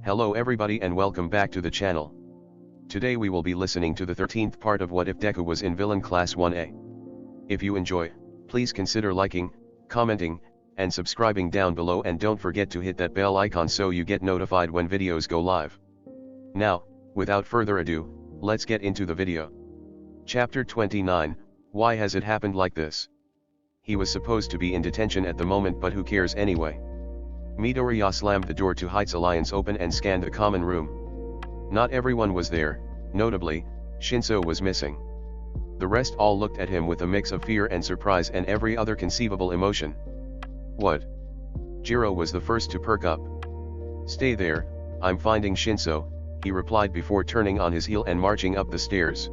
Hello everybody and welcome back to the channel. Today we will be listening to the 13th part of What If Deku Was in Villain Class 1A. If you enjoy, please consider liking, commenting, and subscribing down below, and don't forget to hit that bell icon so you get notified when videos go live. Now, without further ado, let's get into the video. Chapter 29, Why Has It Happened Like This? He was supposed to be in detention at the moment, but who cares anyway? Midoriya slammed the door to Heights Alliance open and scanned the common room. Not everyone was there, notably, Shinso was missing. The rest all looked at him with a mix of fear and surprise and every other conceivable emotion. What? Jiro was the first to perk up. Stay there, I'm finding Shinso, he replied before turning on his heel and marching up the stairs.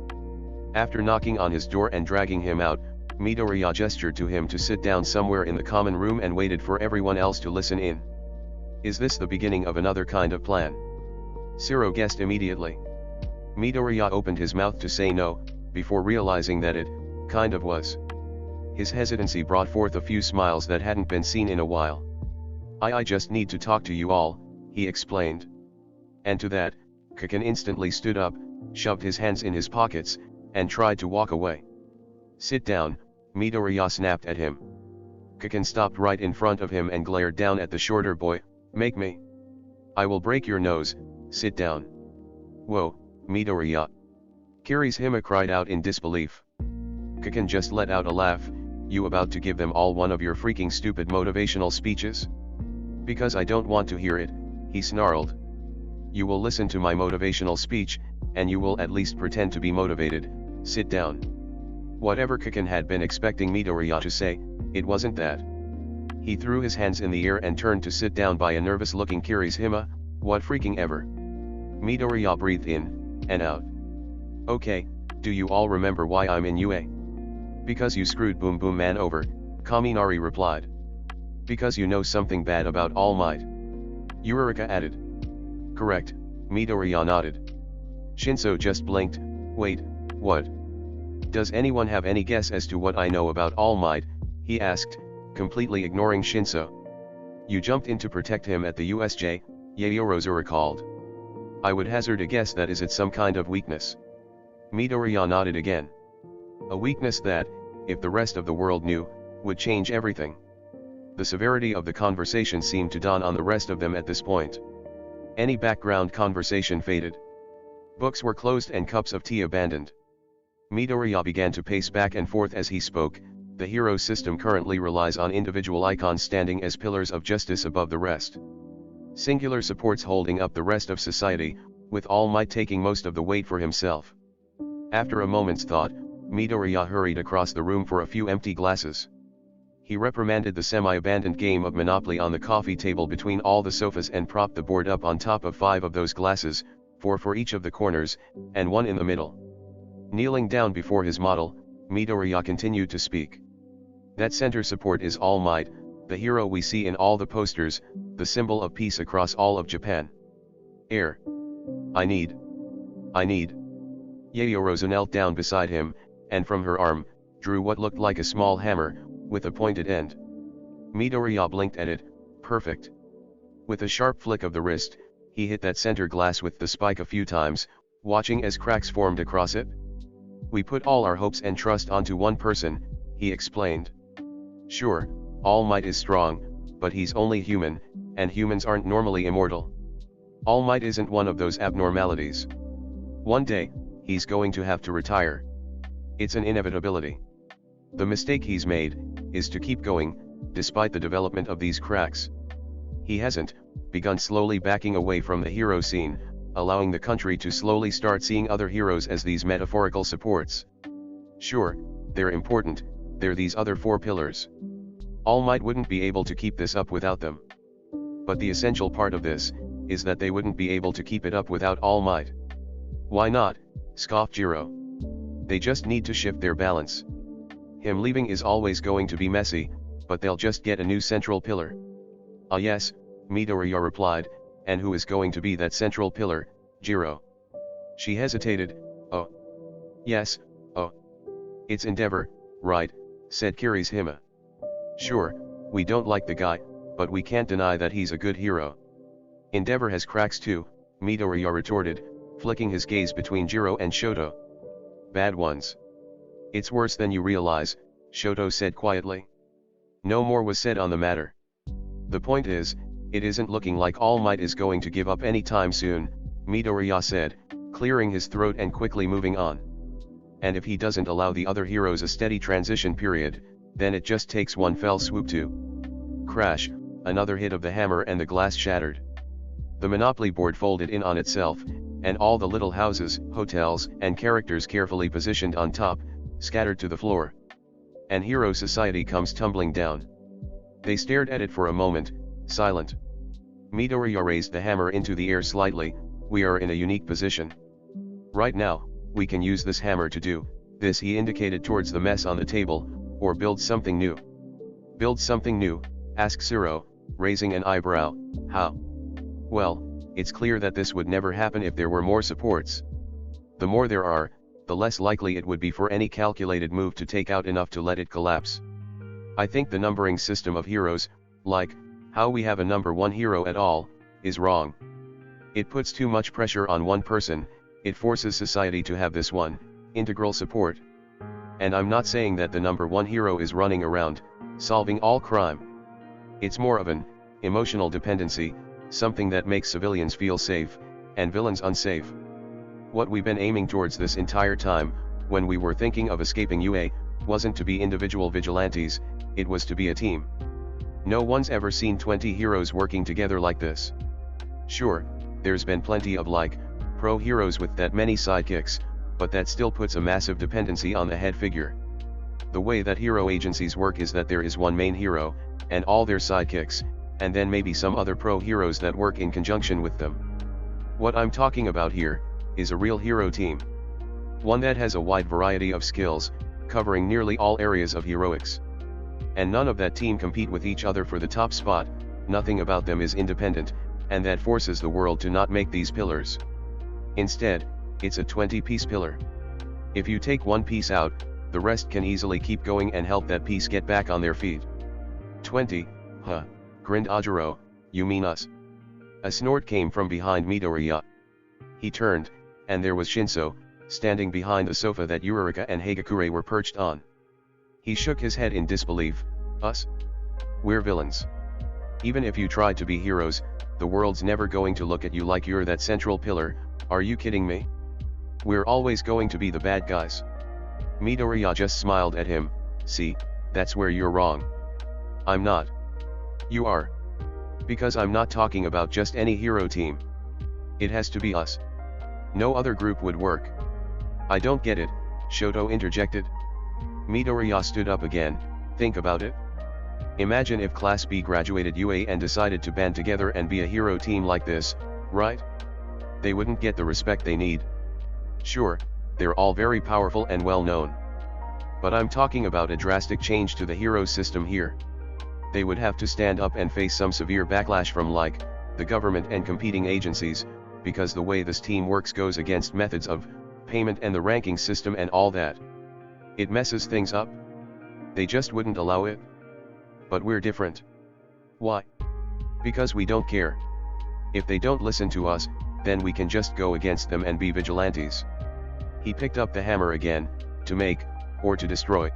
After knocking on his door and dragging him out, Midoriya gestured to him to sit down somewhere in the common room and waited for everyone else to listen in. Is this the beginning of another kind of plan? Shiro guessed immediately. Midoriya opened his mouth to say no, before realizing that it, kind of was. His hesitancy brought forth a few smiles that hadn't been seen in a while. I just need to talk to you all, he explained. And to that, Kaken instantly stood up, shoved his hands in his pockets, and tried to walk away. Sit down, Midoriya snapped at him. Kaken stopped right in front of him and glared down at the shorter boy. Make me. I will break your nose, sit down. Whoa, Midoriya. Kirishima cried out in disbelief. Kaken just let out a laugh. You about to give them all one of your freaking stupid motivational speeches? Because I don't want to hear it, he snarled. You will listen to my motivational speech, and you will at least pretend to be motivated. Sit down. Whatever Kaken had been expecting Midoriya to say, it wasn't that. He threw his hands in the air and turned to sit down by a nervous-looking Kirishima. What freaking ever? Midoriya breathed in, and out. Okay, do you all remember why I'm in UA? Because you screwed Boom Boom Man over, Kaminari replied. Because you know something bad about All Might. Uraraka added. Correct, Midoriya nodded. Shinso just blinked. Wait, what? Does anyone have any guess as to what I know about All Might? He asked, completely ignoring Shinso. You jumped in to protect him at the USJ, Yaoyorozu recalled. I would hazard a guess that is it some kind of weakness. Midoriya nodded again. A weakness that, if the rest of the world knew, would change everything. The severity of the conversation seemed to dawn on the rest of them at this point. Any background conversation faded. Books were closed and cups of tea abandoned. Midoriya began to pace back and forth as he spoke. The hero system currently relies on individual icons standing as pillars of justice above the rest. Singular supports holding up the rest of society, with All Might taking most of the weight for himself. After a moment's thought, Midoriya hurried across the room for a few empty glasses. He reprimanded the semi-abandoned game of Monopoly on the coffee table between all the sofas and propped the board up on top of 5 of those glasses, 4 for each of the corners, and 1 in the middle. Kneeling down before his model, Midoriya continued to speak. That center support is All Might, the hero we see in all the posters, the symbol of peace across all of Japan. Air. I need. Yaoyorozu knelt down beside him, and from her arm, drew what looked like a small hammer, with a pointed end. Midoriya blinked at it. Perfect. With a sharp flick of the wrist, he hit that center glass with the spike a few times, watching as cracks formed across it. We put all our hopes and trust onto one person, he explained. Sure, All Might is strong, but he's only human, and humans aren't normally immortal. All Might isn't one of those abnormalities. One day, he's going to have to retire. It's an inevitability. The mistake he's made, is to keep going, despite the development of these cracks. He hasn't begun slowly backing away from the hero scene, allowing the country to slowly start seeing other heroes as these metaphorical supports. Sure, they're important, they're these other 4 pillars. All Might wouldn't be able to keep this up without them. But the essential part of this, is that they wouldn't be able to keep it up without All Might. Why not? Scoffed Jiro. They just need to shift their balance. Him leaving is always going to be messy, but they'll just get a new central pillar. Ah yes, Midoriya replied, and who is going to be that central pillar, Jiro? She hesitated. Oh. Yes, oh. It's Endeavor, right, said Kirishima. Sure, we don't like the guy, but we can't deny that he's a good hero. Endeavor has cracks too, Midoriya retorted, flicking his gaze between Jiro and Shoto. Bad ones. It's worse than you realize, Shoto said quietly. No more was said on the matter. The point is, it isn't looking like All Might is going to give up any time soon, Midoriya said, clearing his throat and quickly moving on. And if he doesn't allow the other heroes a steady transition period, then it just takes one fell swoop to crash, another hit of the hammer and the glass shattered. The Monopoly board folded in on itself, and all the little houses, hotels, and characters carefully positioned on top, scattered to the floor. And Hero Society comes tumbling down. They stared at it for a moment, silent. Midoriya raised the hammer into the air slightly. We are in a unique position. Right now, we can use this hammer to do this, he indicated towards the mess on the table, or build something new. Build something new, asked Zero, raising an eyebrow. How? Well, it's clear that this would never happen if there were more supports. The more there are, the less likely it would be for any calculated move to take out enough to let it collapse. I think the numbering system of heroes, like how we have a number 1 hero at all, is wrong. It puts too much pressure on one person. It forces society to have this one integral support. And I'm not saying that the number 1 hero is running around, solving all crime. It's more of an emotional dependency, something that makes civilians feel safe, and villains unsafe. What we've been aiming towards this entire time, when we were thinking of escaping UA, wasn't to be individual vigilantes, it was to be a team. No one's ever seen 20 heroes working together like this. Sure, there's been plenty of pro heroes with that many sidekicks, but that still puts a massive dependency on the head figure. The way that hero agencies work is that there is one main hero, and all their sidekicks, and then maybe some other pro heroes that work in conjunction with them. What I'm talking about here, is a real hero team. One that has a wide variety of skills, covering nearly all areas of heroics. And none of that team compete with each other for the top spot, nothing about them is independent, and that forces the world to not make these pillars. Instead, it's a 20-piece pillar. If you take one piece out, the rest can easily keep going and help that piece get back on their feet. 20, huh, grinned Ajiro, you mean us? A snort came from behind Midoriya. He turned, and there was Shinso, standing behind the sofa that Yurika and Hagakure were perched on. He shook his head in disbelief. Us? We're villains. Even if you tried to be heroes, the world's never going to look at you like you're that central pillar. Are you kidding me? We're always going to be the bad guys. Midoriya just smiled at him. See, that's where you're wrong. I'm not. You are. Because I'm not talking about just any hero team. It has to be us. No other group would work. I don't get it, Shoto interjected. Midoriya stood up again. Think about it. Imagine if Class B graduated UA and decided to band together and be a hero team like this, right? They wouldn't get the respect they need. Sure, they're all very powerful and well known. But I'm talking about a drastic change to the hero system here. They would have to stand up and face some severe backlash from the government and competing agencies, because the way this team works goes against methods of payment and the ranking system and all that. It messes things up. They just wouldn't allow it. But we're different. Why? Because we don't care. If they don't listen to us, then we can just go against them and be vigilantes. He picked up the hammer again, to make, or to destroy.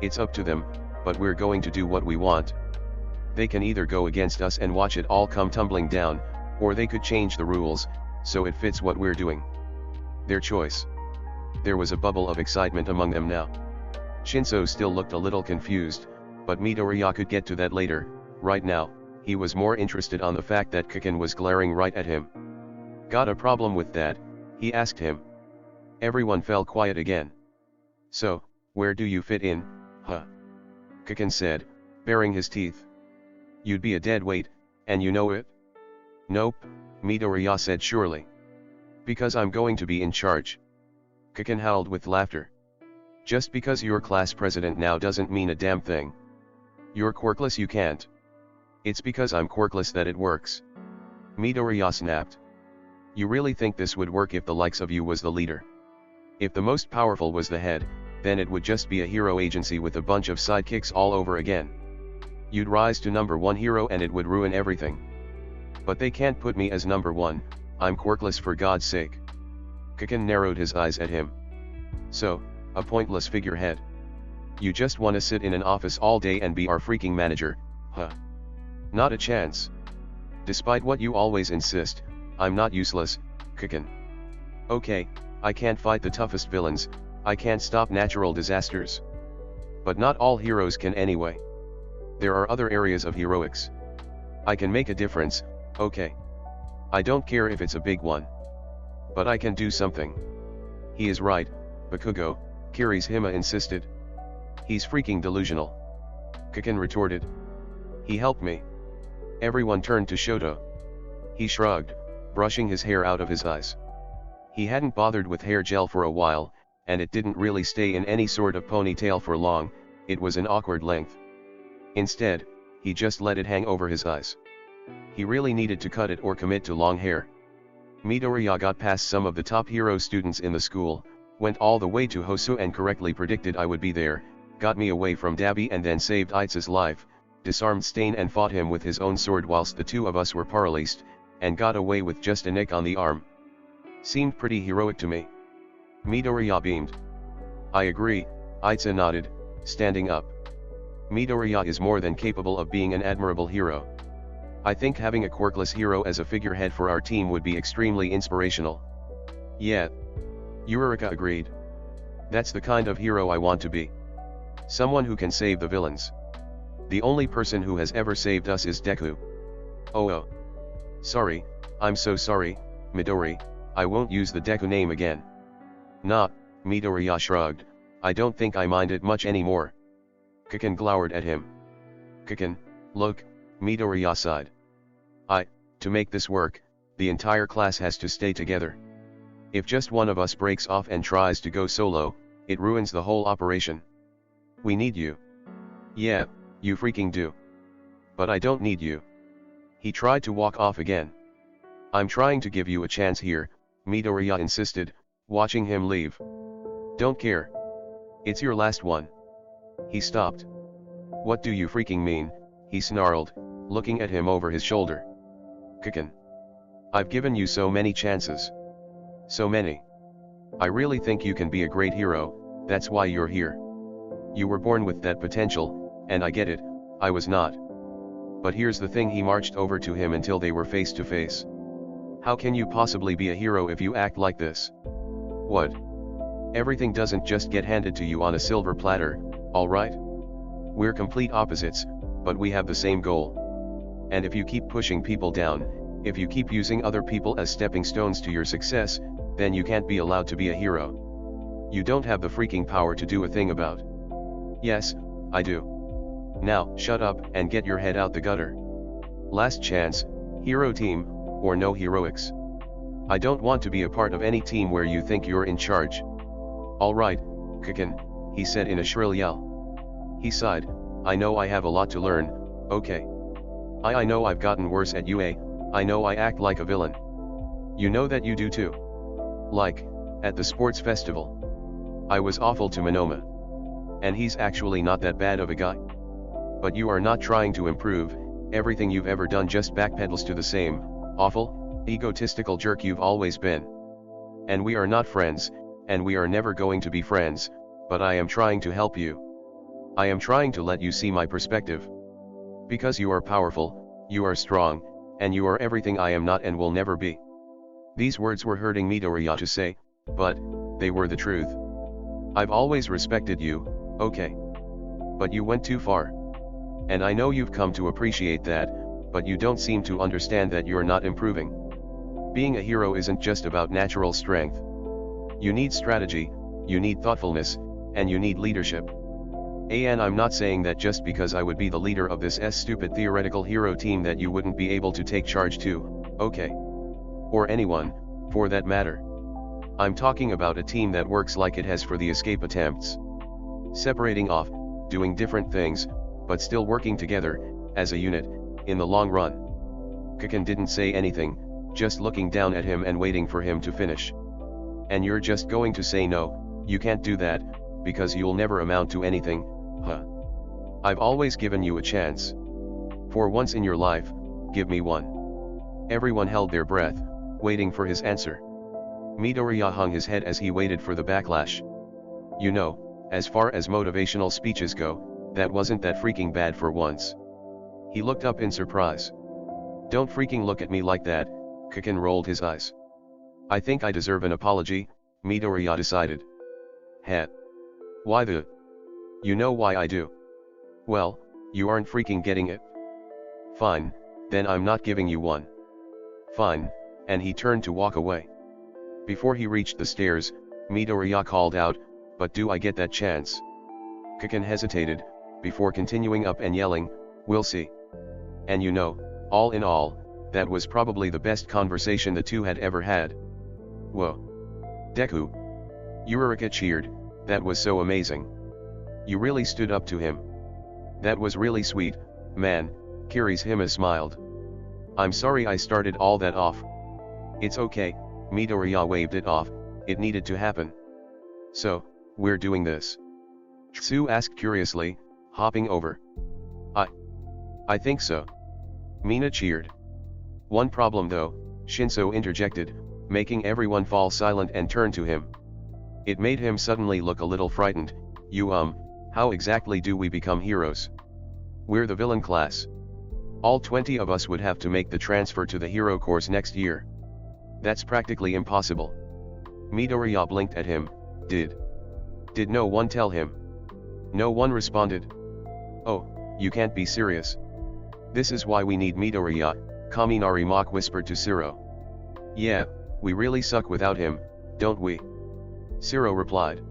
It's up to them, but we're going to do what we want. They can either go against us and watch it all come tumbling down, or they could change the rules, so it fits what we're doing. Their choice. There was a bubble of excitement among them now. Shinso still looked a little confused, but Midoriya could get to that later. Right now, he was more interested on the fact that Kaken was glaring right at him. Got a problem with that? He asked him. Everyone fell quiet again. So, where do you fit in, huh? Kaken said, baring his teeth. You'd be a dead weight, and you know it? Nope, Midoriya said surely. Because I'm going to be in charge. Kaken howled with laughter. Just because you're class president now doesn't mean a damn thing. You're quirkless, you can't. It's because I'm quirkless that it works. Midoriya snapped. You really think this would work if the likes of you was the leader? If the most powerful was the head, then it would just be a hero agency with a bunch of sidekicks all over again. You'd rise to number 1 hero and it would ruin everything. But they can't put me as number 1, I'm quirkless for God's sake. Kaken narrowed his eyes at him. So, a pointless figurehead. You just wanna sit in an office all day and be our freaking manager, huh? Not a chance. Despite what you always insist, I'm not useless, Kaken. Okay, I can't fight the toughest villains, I can't stop natural disasters. But not all heroes can anyway. There are other areas of heroics. I can make a difference, okay. I don't care if it's a big one. But I can do something. He is right, Bakugo, Kirishima insisted. He's freaking delusional. Kaken retorted. He helped me. Everyone turned to Shoto. He shrugged, brushing his hair out of his eyes. He hadn't bothered with hair gel for a while, and it didn't really stay in any sort of ponytail for long, it was an awkward length. Instead, he just let it hang over his eyes. He really needed to cut it or commit to long hair. Midoriya got past some of the top hero students in the school, went all the way to Hosu and correctly predicted I would be there, got me away from Dabi and then saved Aiza's life, disarmed Stain and fought him with his own sword whilst the two of us were paralyzed, and got away with just a nick on the arm. Seemed pretty heroic to me. Midoriya beamed. I agree, Aiza nodded, standing up. Midoriya is more than capable of being an admirable hero. I think having a quirkless hero as a figurehead for our team would be extremely inspirational. Yeah. Yurika agreed. That's the kind of hero I want to be. Someone who can save the villains. The only person who has ever saved us is Deku. Oh. Sorry, I'm so sorry, Midori, I won't use the Deku name again. Nah, Midoriya shrugged, I don't think I mind it much anymore. Kaken glowered at him. Kaken, look, Midoriya sighed. To make this work, the entire class has to stay together. If just one of us breaks off and tries to go solo, it ruins the whole operation. We need you. Yeah, you freaking do. But I don't need you. He tried to walk off again. I'm trying to give you a chance here, Midoriya insisted, watching him leave. Don't care. It's your last one. He stopped. What do you freaking mean, he snarled, looking at him over his shoulder. Kaken. I've given you so many chances. So many. I really think you can be a great hero, that's why you're here. You were born with that potential, and I get it, I was not. But here's the thing, he marched over to him until they were face to face. How can you possibly be a hero if you act like this? What? Everything doesn't just get handed to you on a silver platter, alright? We're complete opposites, but we have the same goal. And if you keep pushing people down, if you keep using other people as stepping stones to your success, then you can't be allowed to be a hero. You don't have the freaking power to do a thing about. Yes, I do. Now, shut up and get your head out the gutter. Last chance, hero team, or no heroics. I don't want to be a part of any team where you think you're in charge. Alright, Kaken, he said in a shrill yell. He sighed, I know I have a lot to learn, okay. I know I've gotten worse at UA, I know I act like a villain. You know that you do too. Like, at the sports festival. I was awful to Monoma. And he's actually not that bad of a guy. But you are not trying to improve, everything you've ever done just backpedals to the same, awful, egotistical jerk you've always been. And we are not friends, and we are never going to be friends, but I am trying to help you. I am trying to let you see my perspective. Because you are powerful, you are strong, and you are everything I am not and will never be. These words were hurting Midoriya to say, but they were the truth. I've always respected you, okay. But you went too far. And I know you've come to appreciate that, but you don't seem to understand that you're not improving. Being a hero isn't just about natural strength. You need strategy, you need thoughtfulness, and you need leadership. And I'm not saying that just because I would be the leader of this stupid theoretical hero team that you wouldn't be able to take charge too, okay? Or anyone, for that matter. I'm talking about a team that works like it has for the escape attempts. Separating off, doing different things, but still working together, as a unit, in the long run. Kaken didn't say anything, just looking down at him and waiting for him to finish. And you're just going to say no, you can't do that, because you'll never amount to anything, huh? I've always given you a chance. For once in your life, give me one. Everyone held their breath, waiting for his answer. Midoriya hung his head as he waited for the backlash. You know, as far as motivational speeches go, that wasn't that freaking bad for once. He looked up in surprise. Don't freaking look at me like that, Kaken rolled his eyes. I think I deserve an apology, Midoriya decided. Heh. Why the? You know why I do. Well, you aren't freaking getting it. Fine, then I'm not giving you one. Fine, and he turned to walk away. Before he reached the stairs, Midoriya called out, but do I get that chance? Kaken hesitated, before continuing up and yelling, we'll see. And you know, all in all, that was probably the best conversation the two had ever had. Whoa. Deku. Yurika cheered, that was so amazing. You really stood up to him. That was really sweet, man, Kirishima smiled. I'm sorry I started all that off. It's okay, Midoriya waved it off, it needed to happen. So, we're doing this? Tsu asked curiously, hopping over. I think so. Mina cheered. One problem though, Shinso interjected, making everyone fall silent and turn to him. It made him suddenly look a little frightened. How exactly do we become heroes? We're the villain class. All 20 of us would have to make the transfer to the hero course next year. That's practically impossible. Midoriya blinked at him. Did no one tell him? No one responded. Oh, you can't be serious. This is why we need Midoriya, Kaminari Mach whispered to Siro. Yeah, we really suck without him, don't we? Siro replied.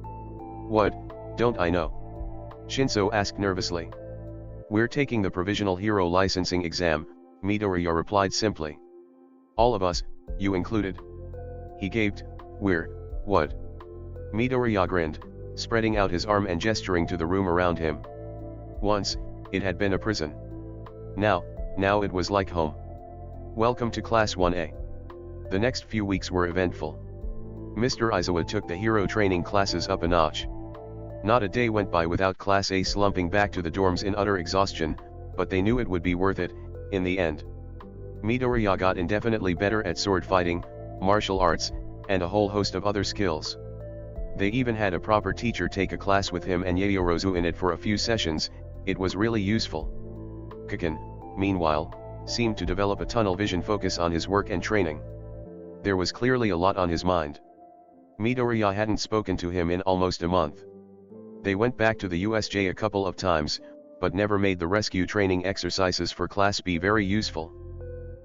What, don't I know? Shinso asked nervously. We're taking the provisional hero licensing exam, Midoriya replied simply. All of us, you included. He gaped, we're, what? Midoriya grinned, spreading out his arm and gesturing to the room around him. Once, it had been a prison. Now it was like home. Welcome to Class 1A. The next few weeks were eventful. Mr. Aizawa took the hero training classes up a notch. Not a day went by without Class A slumping back to the dorms in utter exhaustion, but they knew it would be worth it, in the end. Midoriya got indefinitely better at sword fighting, martial arts, and a whole host of other skills. They even had a proper teacher take a class with him and Yayorozu in it for a few sessions. It was really useful. Kaken, meanwhile, seemed to develop a tunnel vision focus on his work and training. There was clearly a lot on his mind. Midoriya hadn't spoken to him in almost a month. They went back to the USJ a couple of times, but never made the rescue training exercises for Class B very useful.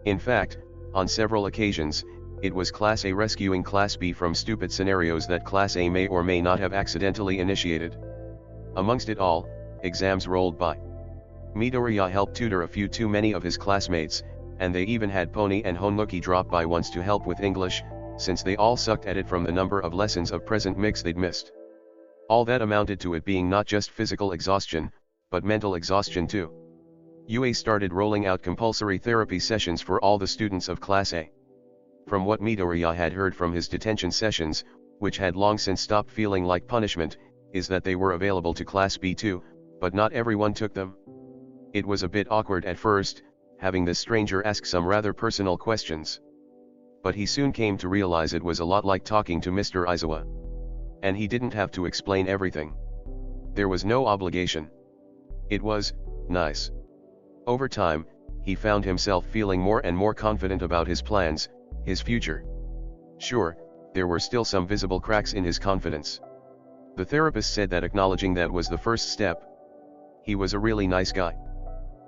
In fact, on several occasions, it was Class A rescuing Class B from stupid scenarios that Class A may or may not have accidentally initiated. Amongst it all, exams rolled by. Midoriya helped tutor a few too many of his classmates, and they even had Pony and Honuki drop by once to help with English, since they all sucked at it from the number of lessons of present mix they'd missed. All that amounted to it being not just physical exhaustion, but mental exhaustion too. UA started rolling out compulsory therapy sessions for all the students of Class A. From what Midoriya had heard from his detention sessions, which had long since stopped feeling like punishment, is that they were available to Class B too, but not everyone took them. It was a bit awkward at first, having this stranger ask some rather personal questions. But he soon came to realize it was a lot like talking to Mr. Aizawa. And he didn't have to explain everything. There was no obligation. It was nice. Over time, he found himself feeling more and more confident about his plans, his future. Sure, there were still some visible cracks in his confidence. The therapist said that acknowledging that was the first step. He was a really nice guy.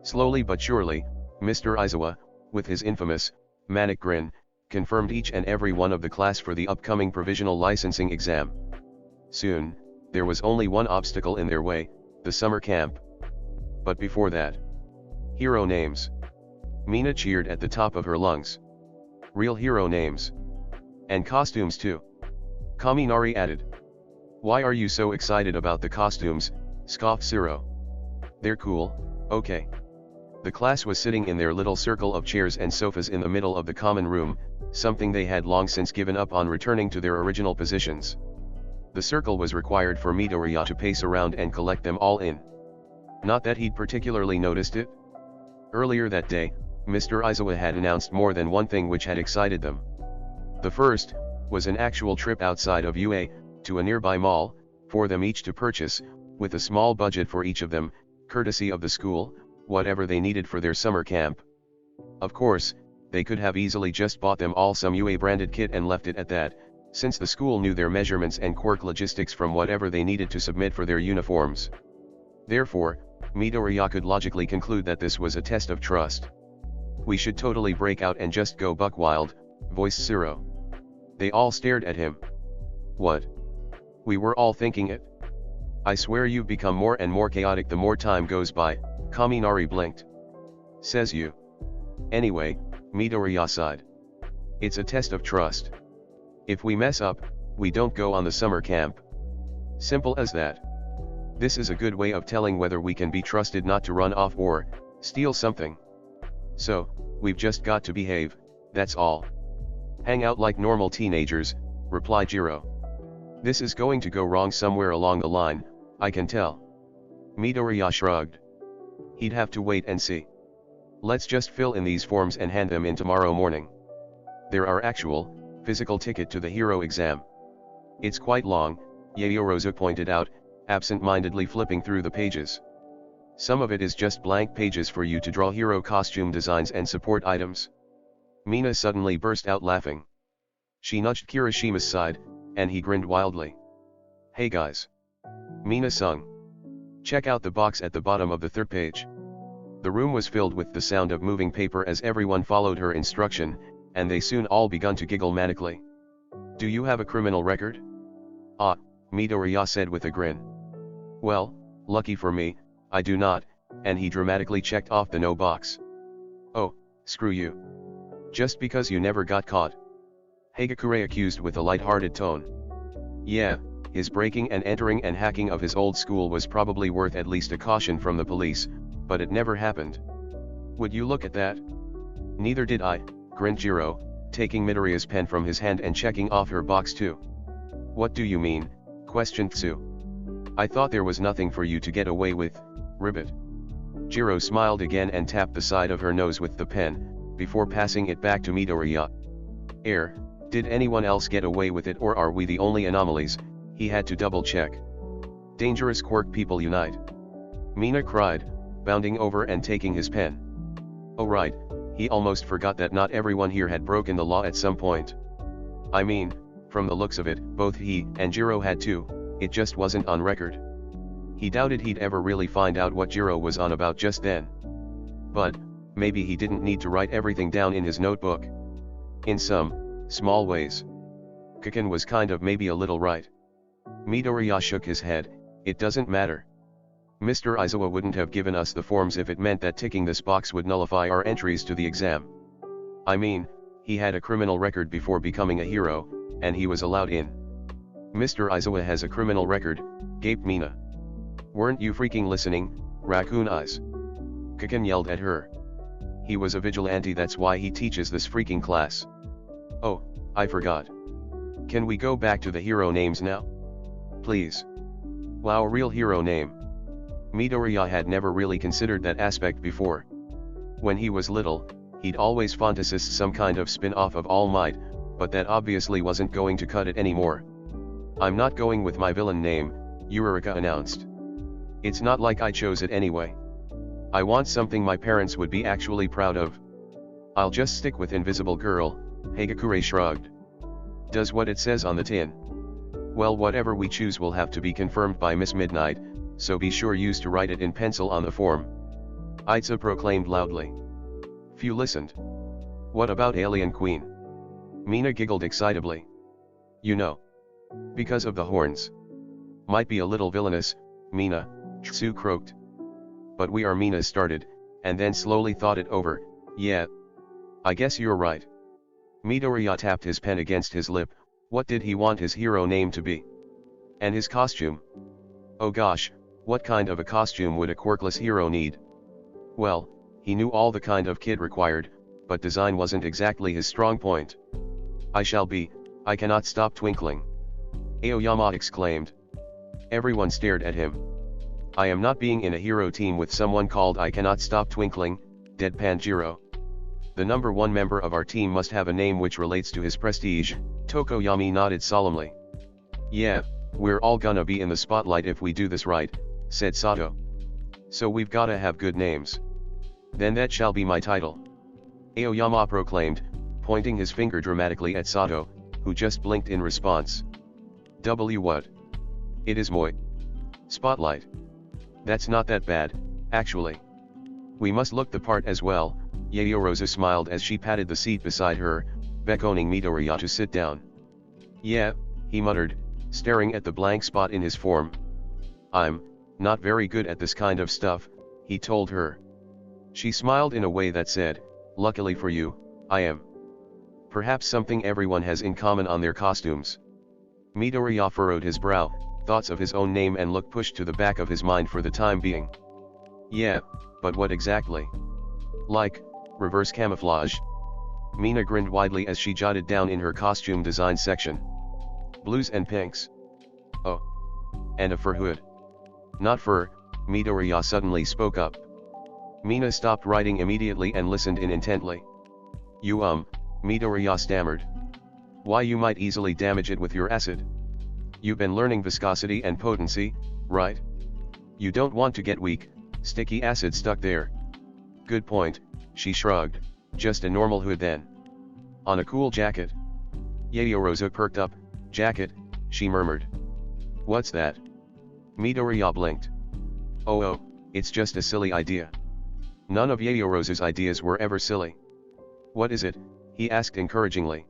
Slowly but surely, Mr. Aizawa, with his infamous, manic grin, confirmed each and every one of the class for the upcoming provisional licensing exam. Soon, there was only one obstacle in their way, the summer camp. But before that, hero names. Mina cheered at the top of her lungs. Real hero names. And costumes too. Kaminari added. Why are you so excited about the costumes, scoffed Siro. They're cool, okay. The class was sitting in their little circle of chairs and sofas in the middle of the common room, something they had long since given up on returning to their original positions. The circle was required for Midoriya to pace around and collect them all in. Not that he'd particularly noticed it. Earlier that day, Mr. Aizawa had announced more than one thing which had excited them. The first was an actual trip outside of UA, to a nearby mall, for them each to purchase, with a small budget for each of them, courtesy of the school, whatever they needed for their summer camp. Of course, they could have easily just bought them all some UA branded kit and left it at that, since the school knew their measurements and quirk logistics from whatever they needed to submit for their uniforms. Therefore, Midoriya could logically conclude that this was a test of trust. "We should totally break out and just go buck wild," voiced Zero. They all stared at him. "What? We were all thinking it. I swear you've become more and more chaotic the more time goes by," Kaminari blinked. "Says you. Anyway," Midoriya sighed. "It's a test of trust. If we mess up, we don't go on the summer camp. Simple as that. This is a good way of telling whether we can be trusted not to run off or steal something. So, we've just got to behave, that's all. Hang out like normal teenagers," replied Jiro. "This is going to go wrong somewhere along the line, I can tell." Midoriya shrugged. He'd have to wait and see. "Let's just fill in these forms and hand them in tomorrow morning. There are actual, physical ticket to the hero exam. It's quite long," Yayorozu pointed out, absent-mindedly flipping through the pages. "Some of it is just blank pages for you to draw hero costume designs and support items." Mina suddenly burst out laughing. She nudged Kirishima's side, and he grinned wildly. "Hey guys. Mina sung. Check out the box at the bottom of the third page." The room was filled with the sound of moving paper as everyone followed her instruction, and they soon all begun to giggle manically. "Do you have a criminal record?" "Ah," Midoriya said with a grin. "Well, lucky for me, I do not," and he dramatically checked off the no box. "Oh, screw you. Just because you never got caught," Hagakure accused with a light-hearted tone. Yeah, his breaking and entering and hacking of his old school was probably worth at least a caution from the police, but it never happened. "Would you look at that?" "Neither did I," grinned Jiro, taking Midoriya's pen from his hand and checking off her box too. "What do you mean?" questioned Tsu. "I thought there was nothing for you to get away with, Ribbit." Jiro smiled again and tapped the side of her nose with the pen, before passing it back to Midoriya. Did anyone else get away with it or are we the only anomalies?" he had to double-check. "Dangerous quirk people unite!" Mina cried, bounding over and taking his pen. "Oh right, he almost forgot that not everyone here had broken the law at some point. I mean, from the looks of it, both he and Jiro had too, it just wasn't on record." He doubted he'd ever really find out what Jiro was on about just then. But, maybe he didn't need to write everything down in his notebook. In some small ways. Kaken was kind of maybe a little right. Midoriya shook his head, "It doesn't matter. Mr. Aizawa wouldn't have given us the forms if it meant that ticking this box would nullify our entries to the exam. I mean, he had a criminal record before becoming a hero, and he was allowed in." "Mr. Aizawa has a criminal record," gaped Mina. "Weren't you freaking listening, Raccoon Eyes?" Kaken yelled at her. "He was a vigilante, that's why he teaches this freaking class." "Oh, I forgot. Can we go back to the hero names now? Please." Wow, real hero name. Midoriya had never really considered that aspect before. When he was little, he'd always fantasized some kind of spin-off of All Might, but that obviously wasn't going to cut it anymore. "I'm not going with my villain name," Eureka announced. "It's not like I chose it anyway. I want something my parents would be actually proud of. I'll just stick with Invisible Girl," Hagakure shrugged. "Does what it says on the tin." "Well, whatever we choose will have to be confirmed by Miss Midnight, so be sure use to write it in pencil on the form," Aiza proclaimed loudly. Few listened. "What about Alien Queen?" Mina giggled excitably. "You know. Because of the horns. Might be a little villainous, Mina," Tsu croaked. "But we are," Mina started, and then slowly thought it over. "Yeah. I guess you're right." Midoriya tapped his pen against his lip. What did he want his hero name to be? And his costume? Oh gosh, what kind of a costume would a quirkless hero need? Well, he knew all the kind of kit required, but design wasn't exactly his strong point. I cannot stop twinkling," Aoyama exclaimed. Everyone stared at him. "I am not being in a hero team with someone called I cannot stop twinkling," deadpanned Jiro. The number 1 member of our team must have a name which relates to his prestige. Tokoyami nodded solemnly. Yeah, we're all gonna be in the spotlight if we do this right, said Sato. So we've gotta have good names. Then that shall be my title. Aoyama proclaimed, pointing his finger dramatically at Sato, who just blinked in response. What? It is Moi. Spotlight. That's not that bad, actually. We must look the part as well. Yayorozu smiled as she patted the seat beside her, beckoning Midoriya to sit down. Yeah, he muttered, staring at the blank spot in his form. I'm not very good at this kind of stuff, he told her. She smiled in a way that said, luckily for you, I am. Perhaps something everyone has in common on their costumes. Midoriya furrowed his brow, thoughts of his own name and look pushed to the back of his mind for the time being. Yeah, but what exactly? Like, reverse camouflage? Mina grinned widely as she jotted down in her costume design section. Blues and pinks. Oh. And a fur hood. Not fur, Midoriya suddenly spoke up. Mina stopped writing immediately and listened in intently. You Midoriya stammered. Why, you might easily damage it with your acid. You've been learning viscosity and potency, right? You don't want to get weak, sticky acid stuck there. Good point, she shrugged, just a normal hood then. On a cool jacket. Yayorozu perked up. Jacket, she murmured. What's that? Midoriya blinked. Oh, it's just a silly idea. None of Yayorozu's ideas were ever silly. What is it? He asked encouragingly.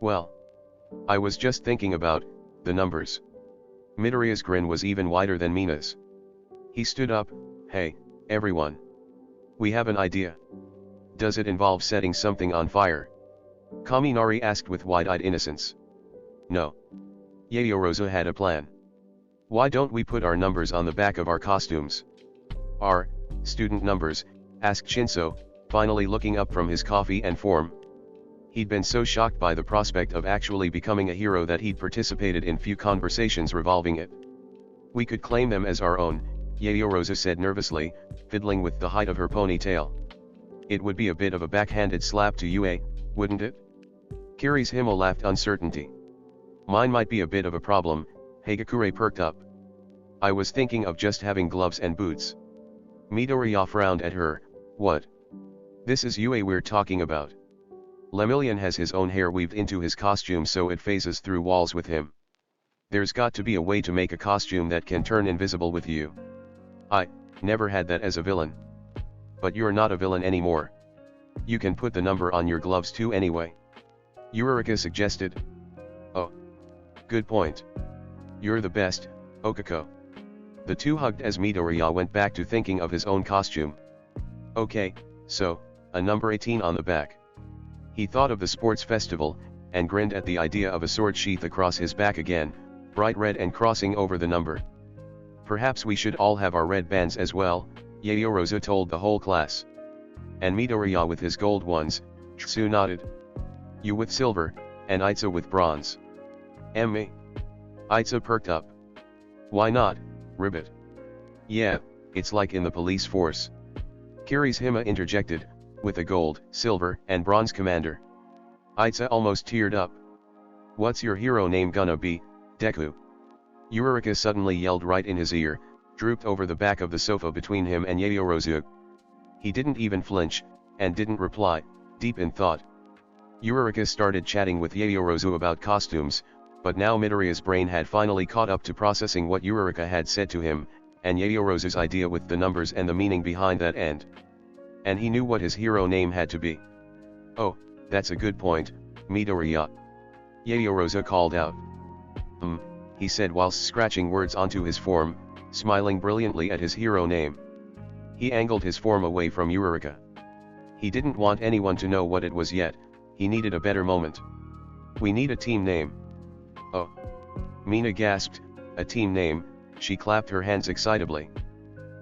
Well, I was just thinking about the numbers. Midoriya's grin was even wider than Mina's. He stood up. Hey, everyone. We have an idea. Does it involve setting something on fire? Kaminari asked with wide-eyed innocence. No. Yayorozu had a plan. Why don't we put our numbers on the back of our costumes? Our student numbers, asked Shinso, finally looking up from his coffee and form. He'd been so shocked by the prospect of actually becoming a hero that he'd participated in few conversations revolving it. We could claim them as our own, Yayorozu said nervously, fiddling with the height of her ponytail. It would be a bit of a backhanded slap to you, wouldn't it? Kirishima laughed uncertainty. Mine might be a bit of a problem, Hagakure perked up. I was thinking of just having gloves and boots. Midoriya frowned at her. What? This is Yue we're talking about. Lemillion has his own hair weaved into his costume so it phases through walls with him. There's got to be a way to make a costume that can turn invisible with you. I never had that as a villain. But you're not a villain anymore. You can put the number on your gloves too anyway. Yurika suggested. Oh. Good point. You're the best, Okako. The two hugged as Midoriya went back to thinking of his own costume. Okay, so, a number 18 on the back. He thought of the sports festival, and grinned at the idea of a sword sheath across his back again, bright red and crossing over the number. Perhaps we should all have our red bands as well, Yayorozu told the whole class. And Midoriya with his gold ones, Tsu nodded. You with silver, and Aitsu with bronze. Me. Aitsu perked up. Why not, Ribbit? Yeah, it's like in the police force. Kirishima interjected, with a gold, silver, and bronze commander. Aitsu almost teared up. What's your hero name gonna be, Deku? Yurika suddenly yelled right in his ear, drooped over the back of the sofa between him and Yayorozu. He didn't even flinch, and didn't reply, deep in thought. Yurika started chatting with Yayorozu about costumes, but now Midoriya's brain had finally caught up to processing what Yurika had said to him, and Yayorozu's idea with the numbers and the meaning behind that and he knew what his hero name had to be. Oh, that's a good point, Midoriya. Yayorozu called out. He said whilst scratching words onto his form, smiling brilliantly at his hero name. He angled his form away from Yurika. He didn't want anyone to know what it was yet, he needed a better moment. We need a team name. Oh. Mina gasped, a team name, she clapped her hands excitably.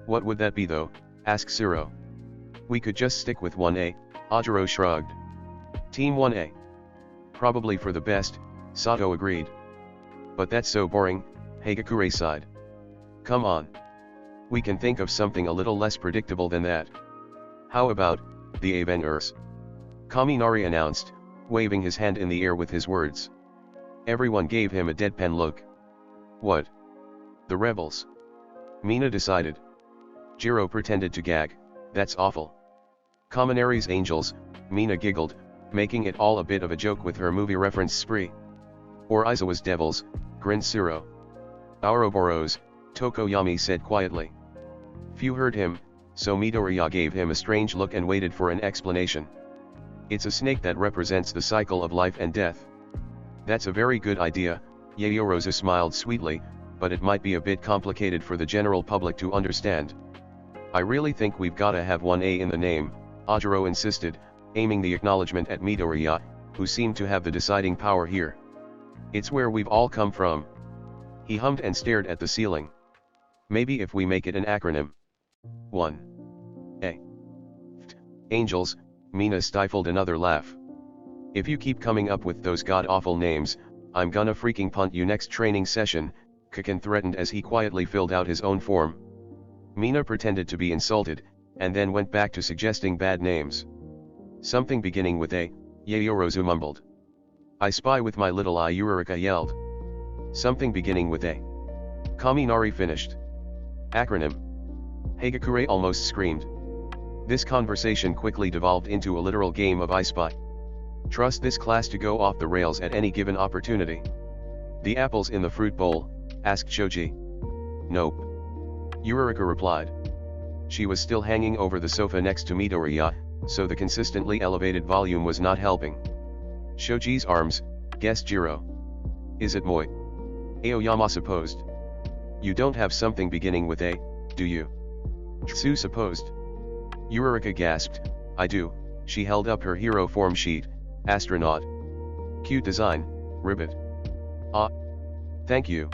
What would that be though, asked Suro. We could just stick with 1A, Ajiro shrugged. Team 1A. Probably for the best, Sato agreed. But that's so boring, Hagakure sighed. Come on. We can think of something a little less predictable than that. How about, the Avengers? Kaminari announced, waving his hand in the air with his words. Everyone gave him a deadpan look. What? The rebels? Mina decided. Jiro pretended to gag. That's awful. Kaminari's angels, Mina giggled, making it all a bit of a joke with her movie reference spree. Or Aizawa's devils, grinned Suro. Ouroboros, Tokoyami said quietly. Few heard him, so Midoriya gave him a strange look and waited for an explanation. It's a snake that represents the cycle of life and death. That's a very good idea, Yayorozu smiled sweetly, but it might be a bit complicated for the general public to understand. I really think we've gotta have one A in the name, Ajiro insisted, aiming the acknowledgement at Midoriya, who seemed to have the deciding power here. It's where we've all come from. He hummed and stared at the ceiling. Maybe if we make it an acronym. 1. A. Angels, Mina stifled another laugh. If you keep coming up with those god-awful names, I'm gonna freaking punt you next training session, Kaken threatened as he quietly filled out his own form. Mina pretended to be insulted, and then went back to suggesting bad names. Something beginning with A, Yayorozu mumbled. I spy with my little eye, Uraraka yelled. Something beginning with A. Kaminari finished. Acronym. Hagakure almost screamed. This conversation quickly devolved into a literal game of I Spy. Trust this class to go off the rails at any given opportunity. The apples in the fruit bowl, asked Shoji. Nope. Uraraka replied. She was still hanging over the sofa next to Midoriya, so the consistently elevated volume was not helping. Shoji's arms, guessed Jiro. Is it Moi? Aoyama supposed. You don't have something beginning with A, do you? Tsu supposed. Uraraka gasped, I do. She held up her hero form sheet, astronaut. Cute design, ribbit. Ah. Thank you.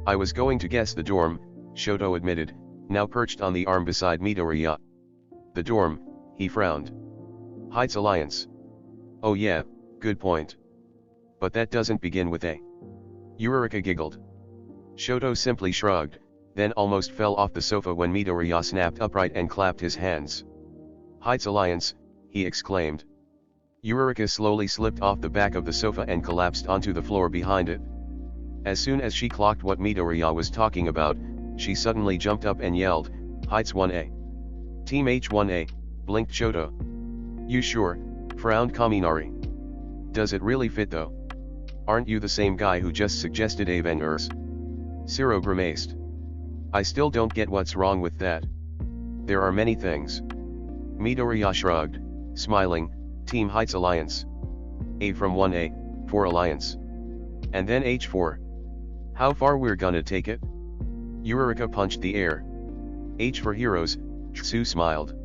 I was going to guess the dorm, Shoto admitted, now perched on the arm beside Midoriya. The dorm, he frowned. Heights Alliance. Oh yeah, good point. But that doesn't begin with A. Uraraka giggled. Shoto simply shrugged, then almost fell off the sofa when Midoriya snapped upright and clapped his hands. Heights Alliance, he exclaimed. Uraraka slowly slipped off the back of the sofa and collapsed onto the floor behind it. As soon as she clocked what Midoriya was talking about, she suddenly jumped up and yelled, Heights 1A. Team H1A, blinked Shoto. You sure? Frowned Kaminari. Does it really fit though? Aren't you the same guy who just suggested Avengers? Siro grimaced. I still don't get what's wrong with that. There are many things. Midoriya shrugged, smiling, Team Heights Alliance. A from 1A, for Alliance. And then H4. How far we're gonna take it? Uraraka punched the air. H for heroes, Tsu smiled.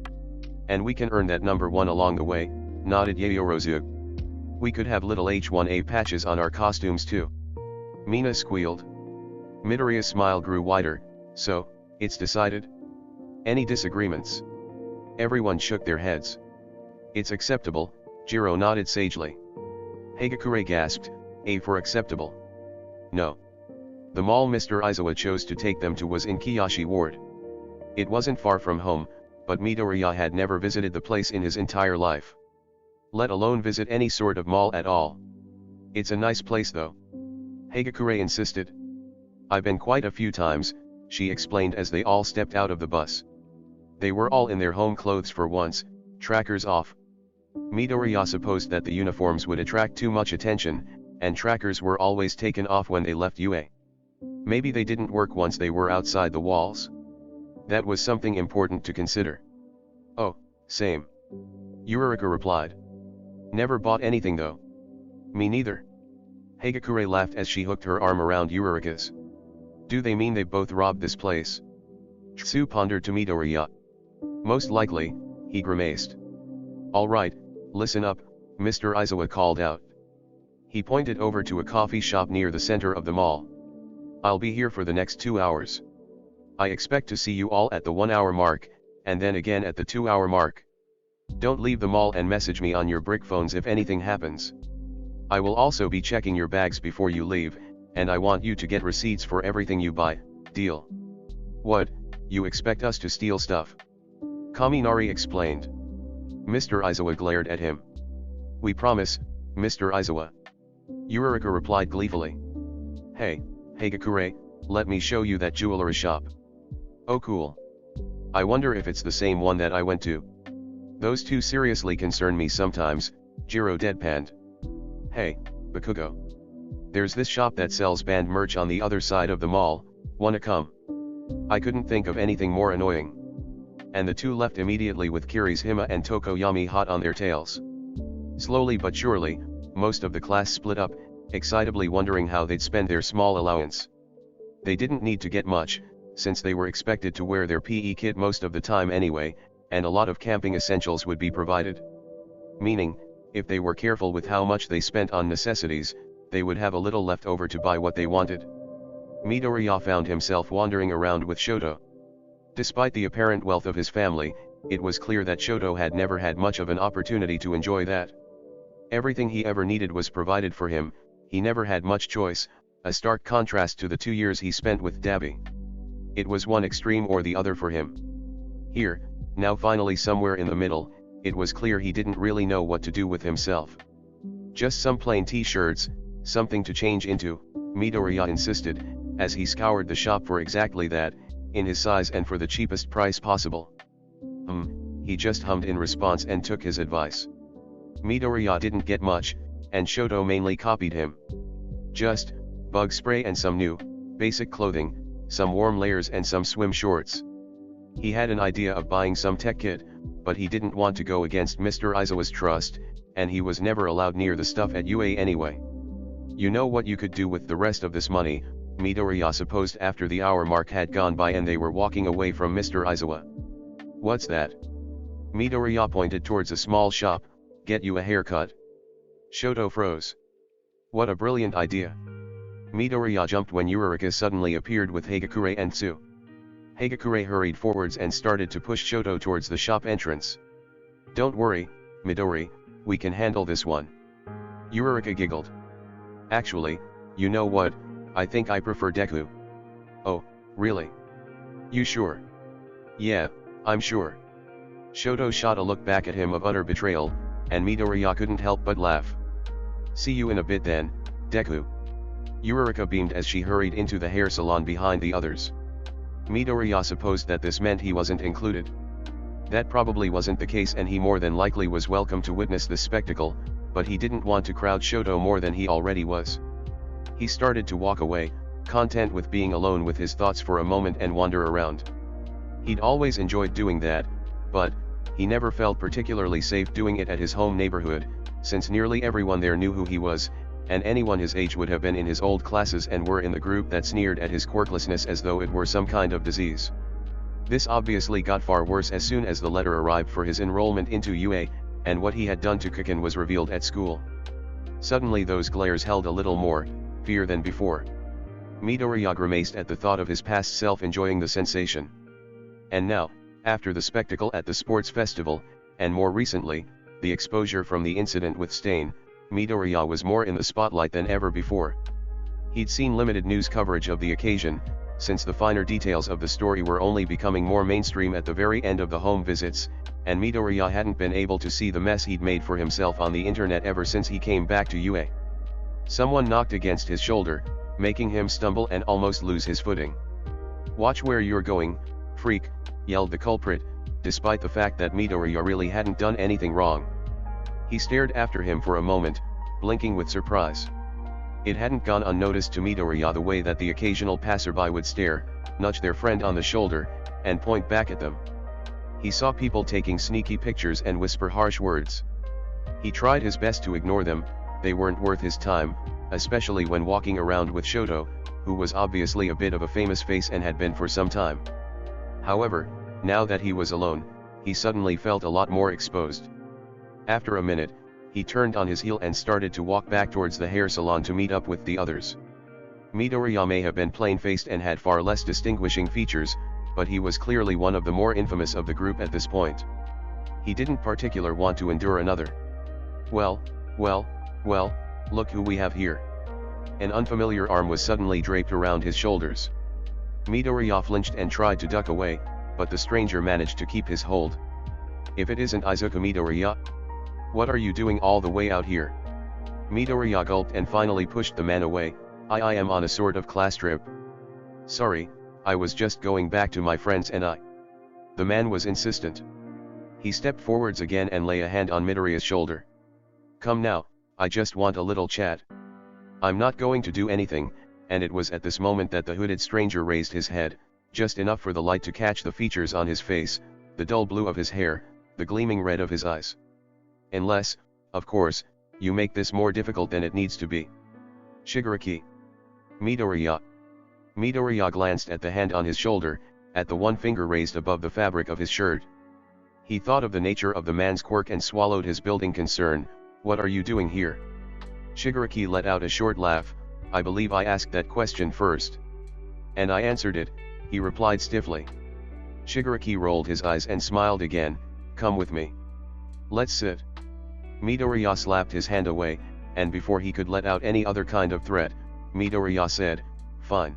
And we can earn that number 1 along the way, nodded Yayorozu. We could have little H1A patches on our costumes too. Mina squealed. Midoriya's smile grew wider, so, it's decided? Any disagreements? Everyone shook their heads. It's acceptable, Jiro nodded sagely. Hagakure gasped, A for acceptable. No. The mall Mr. Aizawa chose to take them to was in Kiyoshi Ward. It wasn't far from home, but Midoriya had never visited the place in his entire life. Let alone visit any sort of mall at all. It's a nice place though. Hagakure insisted. I've been quite a few times, she explained as they all stepped out of the bus. They were all in their home clothes for once, trackers off. Midoriya supposed that the uniforms would attract too much attention, and trackers were always taken off when they left UA. Maybe they didn't work once they were outside the walls. That was something important to consider. Oh, same. Uraraka replied. Never bought anything though. Me neither. Hagakure laughed as she hooked her arm around Uraraka's. Do they mean they both robbed this place? Tsu pondered to Midoriya. Most likely, he grimaced. Alright, listen up, Mr. Aizawa called out. He pointed over to a coffee shop near the center of the mall. I'll be here for the next 2 hours. I expect to see you all at the 1 hour mark, and then again at the 2 hour mark. Don't leave the mall and message me on your brick phones if anything happens. I will also be checking your bags before you leave, and I want you to get receipts for everything you buy, deal? What, you expect us to steal stuff? Kaminari explained. Mr. Aizawa glared at him. "We promise, Mr. Aizawa." Yurika replied gleefully. "Hey, Hagakure, let me show you that jewelry shop." "Oh cool. I wonder if it's the same one that I went to." "Those two seriously concern me sometimes," Jiro deadpanned. "Hey, Bakugo. There's this shop that sells band merch on the other side of the mall, wanna come?" I couldn't think of anything more annoying. And the two left immediately with Kirishima and Tokoyami hot on their tails. Slowly but surely, most of the class split up, excitably wondering how they'd spend their small allowance. They didn't need to get much, since they were expected to wear their PE kit most of the time anyway, and a lot of camping essentials would be provided. Meaning, if they were careful with how much they spent on necessities, they would have a little left over to buy what they wanted. Midoriya found himself wandering around with Shoto. Despite the apparent wealth of his family, it was clear that Shoto had never had much of an opportunity to enjoy that. Everything he ever needed was provided for him, he never had much choice, a stark contrast to the 2 years he spent with Dabi. It was one extreme or the other for him. Here, now finally somewhere in the middle, it was clear he didn't really know what to do with himself. "Just some plain t-shirts, something to change into," Midoriya insisted, as he scoured the shop for exactly that, in his size and for the cheapest price possible. He just hummed in response and took his advice. Midoriya didn't get much, and Shoto mainly copied him. Just bug spray and some new, basic clothing, some warm layers and some swim shorts. He had an idea of buying some tech kit, but he didn't want to go against Mr. Aizawa's trust, and he was never allowed near the stuff at UA anyway. "You know what you could do with the rest of this money," Midoriya supposed after the hour mark had gone by and they were walking away from Mr. Aizawa. "What's that?" Midoriya pointed towards a small shop. "Get you a haircut." Shoto froze. What a brilliant idea. Midoriya jumped when Yurika suddenly appeared with Hagakure and Tsu. Hagakure hurried forwards and started to push Shoto towards the shop entrance. "Don't worry, Midori, we can handle this one." Yurika giggled. "Actually, you know what, I think I prefer Deku." "Oh, really? You sure?" "Yeah, I'm sure." Shoto shot a look back at him of utter betrayal, and Midoriya couldn't help but laugh. "See you in a bit then, Deku." Yurika beamed as she hurried into the hair salon behind the others. Midoriya supposed that this meant he wasn't included. That probably wasn't the case and he more than likely was welcome to witness this spectacle, but he didn't want to crowd Shoto more than he already was. He started to walk away, content with being alone with his thoughts for a moment and wander around. He'd always enjoyed doing that, but he never felt particularly safe doing it at his home neighborhood, since nearly everyone there knew who he was, and anyone his age would have been in his old classes and were in the group that sneered at his quirklessness as though it were some kind of disease. This obviously got far worse as soon as the letter arrived for his enrollment into UA, and what he had done to Kikin was revealed at school. Suddenly those glares held a little more fear than before. Midoriya grimaced at the thought of his past self enjoying the sensation. And now, after the spectacle at the sports festival, and more recently, the exposure from the incident with Stain, Midoriya was more in the spotlight than ever before. He'd seen limited news coverage of the occasion, since the finer details of the story were only becoming more mainstream at the very end of the home visits, and Midoriya hadn't been able to see the mess he'd made for himself on the internet ever since he came back to UA. Someone knocked against his shoulder, making him stumble and almost lose his footing. "Watch where you're going, freak," yelled the culprit, despite the fact that Midoriya really hadn't done anything wrong. He stared after him for a moment, blinking with surprise. It hadn't gone unnoticed to Midoriya the way that the occasional passerby would stare, nudge their friend on the shoulder, and point back at them. He saw people taking sneaky pictures and whisper harsh words. He tried his best to ignore them, they weren't worth his time, especially when walking around with Shoto, who was obviously a bit of a famous face and had been for some time. However, now that he was alone, he suddenly felt a lot more exposed. After a minute, he turned on his heel and started to walk back towards the hair salon to meet up with the others. Midoriya may have been plain-faced and had far less distinguishing features, but he was clearly one of the more infamous of the group at this point. He didn't particularly want to endure another. Well, look who we have here." An unfamiliar arm was suddenly draped around his shoulders. Midoriya flinched and tried to duck away, but the stranger managed to keep his hold. "If it isn't Izuku Midoriya?" What are you doing all the way out here? Midoriya gulped and finally pushed the man away. I am on a sort of class trip. Sorry, I was just going back to my friends and I. The man was insistent. He stepped forwards again and lay a hand on Midoriya's shoulder. Come now, I just want a little chat. I'm not going to do anything, and it was at this moment that the hooded stranger raised his head, just enough for the light to catch the features on his face, the dull blue of his hair, the gleaming red of his eyes. Unless, of course, you make this more difficult than it needs to be. Shigaraki. Midoriya. Midoriya glanced at the hand on his shoulder, at the one finger raised above the fabric of his shirt. He thought of the nature of the man's quirk and swallowed his building concern. What are you doing here? Shigaraki let out a short laugh. I believe I asked that question first. And I answered it, he replied stiffly. Shigaraki rolled his eyes and smiled again. Come with me. Let's sit. Midoriya slapped his hand away, and before he could let out any other kind of threat, Midoriya said, Fine.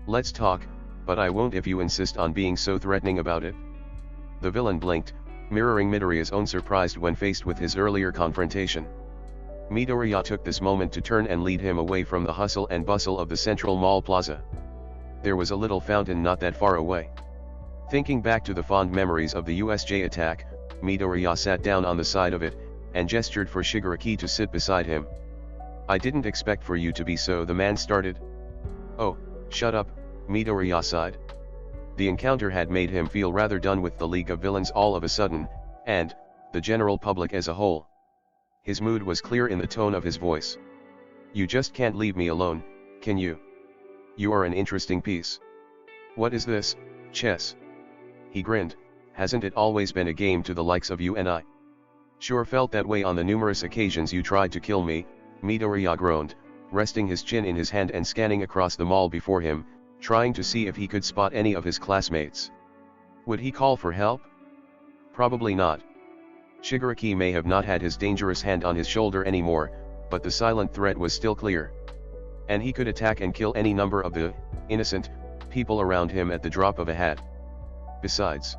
Let's talk, but I won't if you insist on being so threatening about it. The villain blinked, mirroring Midoriya's own surprise when faced with his earlier confrontation. Midoriya took this moment to turn and lead him away from the hustle and bustle of the central mall plaza. There was a little fountain not that far away. Thinking back to the fond memories of the USJ attack, Midoriya sat down on the side of it, and gestured for Shigaraki to sit beside him. I didn't expect for you to be so, the man started. Oh, shut up, Midoriya sighed. The encounter had made him feel rather done with the League of Villains all of a sudden, and the general public as a whole. His mood was clear in the tone of his voice. You just can't leave me alone, can you? You are an interesting piece. What is this, chess? He grinned. Hasn't it always been a game to the likes of you and I? Sure felt that way on the numerous occasions you tried to kill me, Midoriya groaned, resting his chin in his hand and scanning across the mall before him, trying to see if he could spot any of his classmates. Would he call for help? Probably not. Shigaraki may have not had his dangerous hand on his shoulder anymore, but the silent threat was still clear. And he could attack and kill any number of the innocent people around him at the drop of a hat. Besides,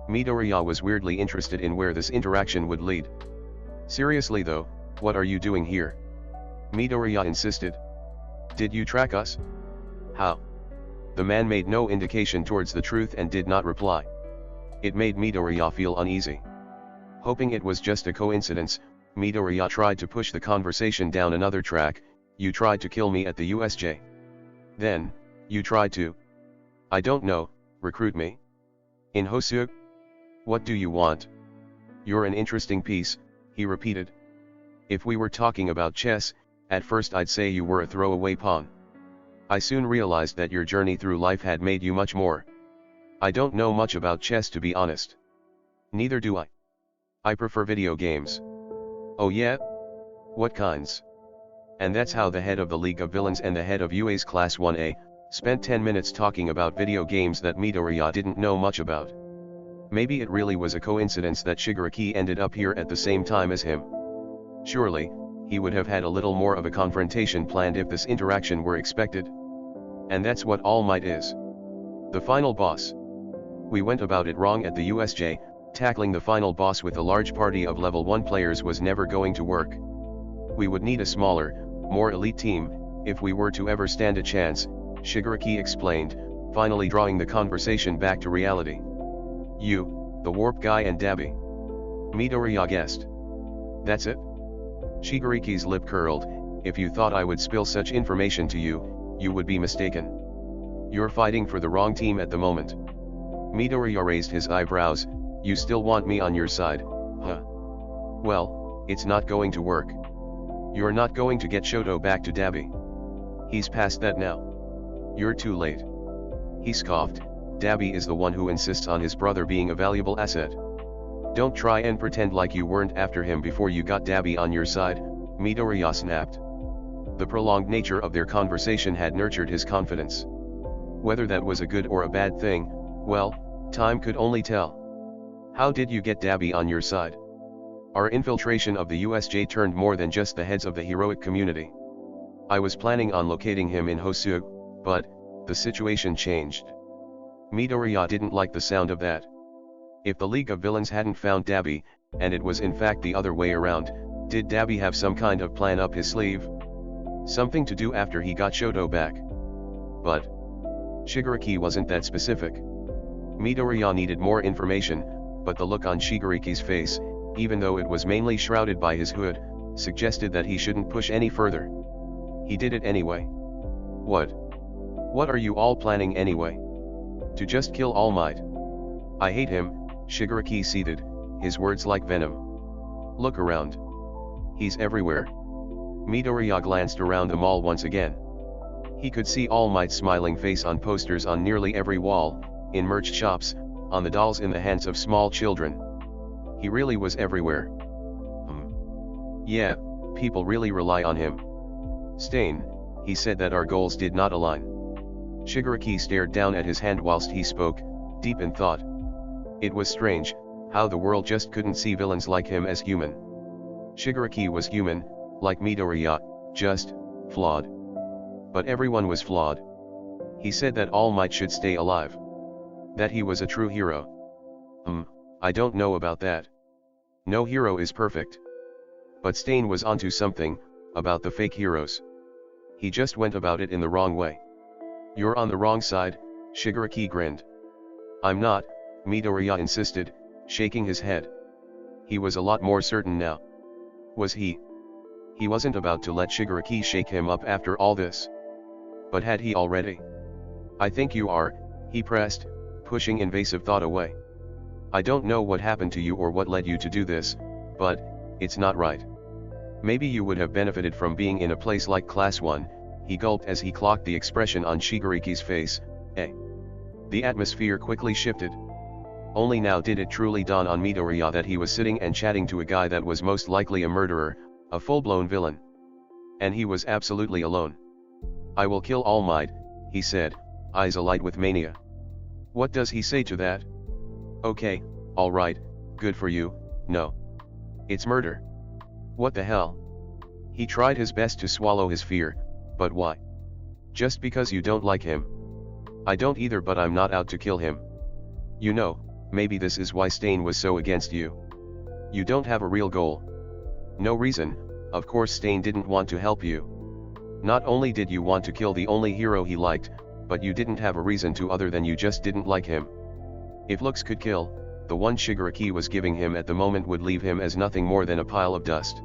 Midoriya was weirdly interested in where this interaction would lead. Seriously though, what are you doing here? Midoriya insisted. Did you track us? How? The man made no indication towards the truth and did not reply. It made Midoriya feel uneasy. Hoping it was just a coincidence, Midoriya tried to push the conversation down another track. You tried to kill me at the USJ. Then, you tried to... I don't know, recruit me? In Hosu? What do you want? You're an interesting piece, he repeated. If we were talking about chess, at first I'd say you were a throwaway pawn. I soon realized that your journey through life had made you much more. I don't know much about chess, to be honest. Neither do I. I prefer video games. Oh yeah? What kinds? And that's how the head of the League of Villains and the head of UA's Class 1A, spent 10 minutes talking about video games that Midoriya didn't know much about. Maybe it really was a coincidence that Shigaraki ended up here at the same time as him. Surely, he would have had a little more of a confrontation planned if this interaction were expected. And that's what All Might is. The final boss. We went about it wrong at the USJ. Tackling the final boss with a large party of level 1 players was never going to work. We would need a smaller, more elite team, if we were to ever stand a chance, Shigaraki explained, finally drawing the conversation back to reality. You, the warp guy and Dabi. Midoriya guessed. That's it? Shigaraki's lip curled. If you thought I would spill such information to you, you would be mistaken. You're fighting for the wrong team at the moment. Midoriya raised his eyebrows. You still want me on your side, huh? Well, it's not going to work. You're not going to get Shoto back to Dabi. He's past that now. You're too late. He scoffed. Dabi is the one who insists on his brother being a valuable asset. Don't try and pretend like you weren't after him before you got Dabi on your side, Midoriya snapped. The prolonged nature of their conversation had nurtured his confidence. Whether that was a good or a bad thing, well, time could only tell. How did you get Dabi on your side? Our infiltration of the USJ turned more than just the heads of the heroic community. I was planning on locating him in Hosu, but the situation changed. Midoriya didn't like the sound of that. If the League of Villains hadn't found Dabi, And it was in fact the other way around. Did Dabi have some kind of plan up his sleeve? Something to do after he got Shoto back? But Shigaraki wasn't that specific. Midoriya needed more information, but the look on Shigaraki's face, even though it was mainly shrouded by his hood, suggested that he shouldn't push any further. He did it anyway. What? What are you all planning anyway? To just kill All Might? I hate him, Shigaraki seethed, his words like venom. Look around. He's everywhere. Midoriya glanced around the mall once again. He could see All Might's smiling face on posters on nearly every wall, in merch shops, on the dolls in the hands of small children. He really was everywhere. Yeah, people really rely on him. Stain, he said that our goals did not align. Shigaraki stared down at his hand whilst he spoke, deep in thought. It was strange, how the world just couldn't see villains like him as human. Shigaraki was human, like Midoriya, just flawed. But everyone was flawed. He said that All Might should stay alive. That he was a true hero. I don't know about that. No hero is perfect. But Stain was onto something, about the fake heroes. He just went about it in the wrong way. You're on the wrong side, Shigaraki grinned. I'm not, Midoriya insisted, shaking his head. He was a lot more certain now. Was he? He wasn't about to let Shigaraki shake him up after all this. But had he already? I think you are, he pressed, pushing invasive thought away. I don't know what happened to you or what led you to do this, but it's not right. Maybe you would have benefited from being in a place like Class 1, he gulped as he clocked the expression on Shigaraki's face. The atmosphere quickly shifted. Only now did it truly dawn on Midoriya that he was sitting and chatting to a guy that was most likely a murderer, a full-blown villain. And he was absolutely alone. I will kill All Might, he said, eyes alight with mania. What does he say to that? Okay, alright, good for you, no. It's murder. What the hell? He tried his best to swallow his fear, but why? Just because you don't like him? I don't either, but I'm not out to kill him. You know, maybe this is why Stain was so against you. You don't have a real goal. No reason, of course Stain didn't want to help you. Not only did you want to kill the only hero he liked, but you didn't have a reason to other than you just didn't like him. If looks could kill, the one Shigaraki was giving him at the moment would leave him as nothing more than a pile of dust.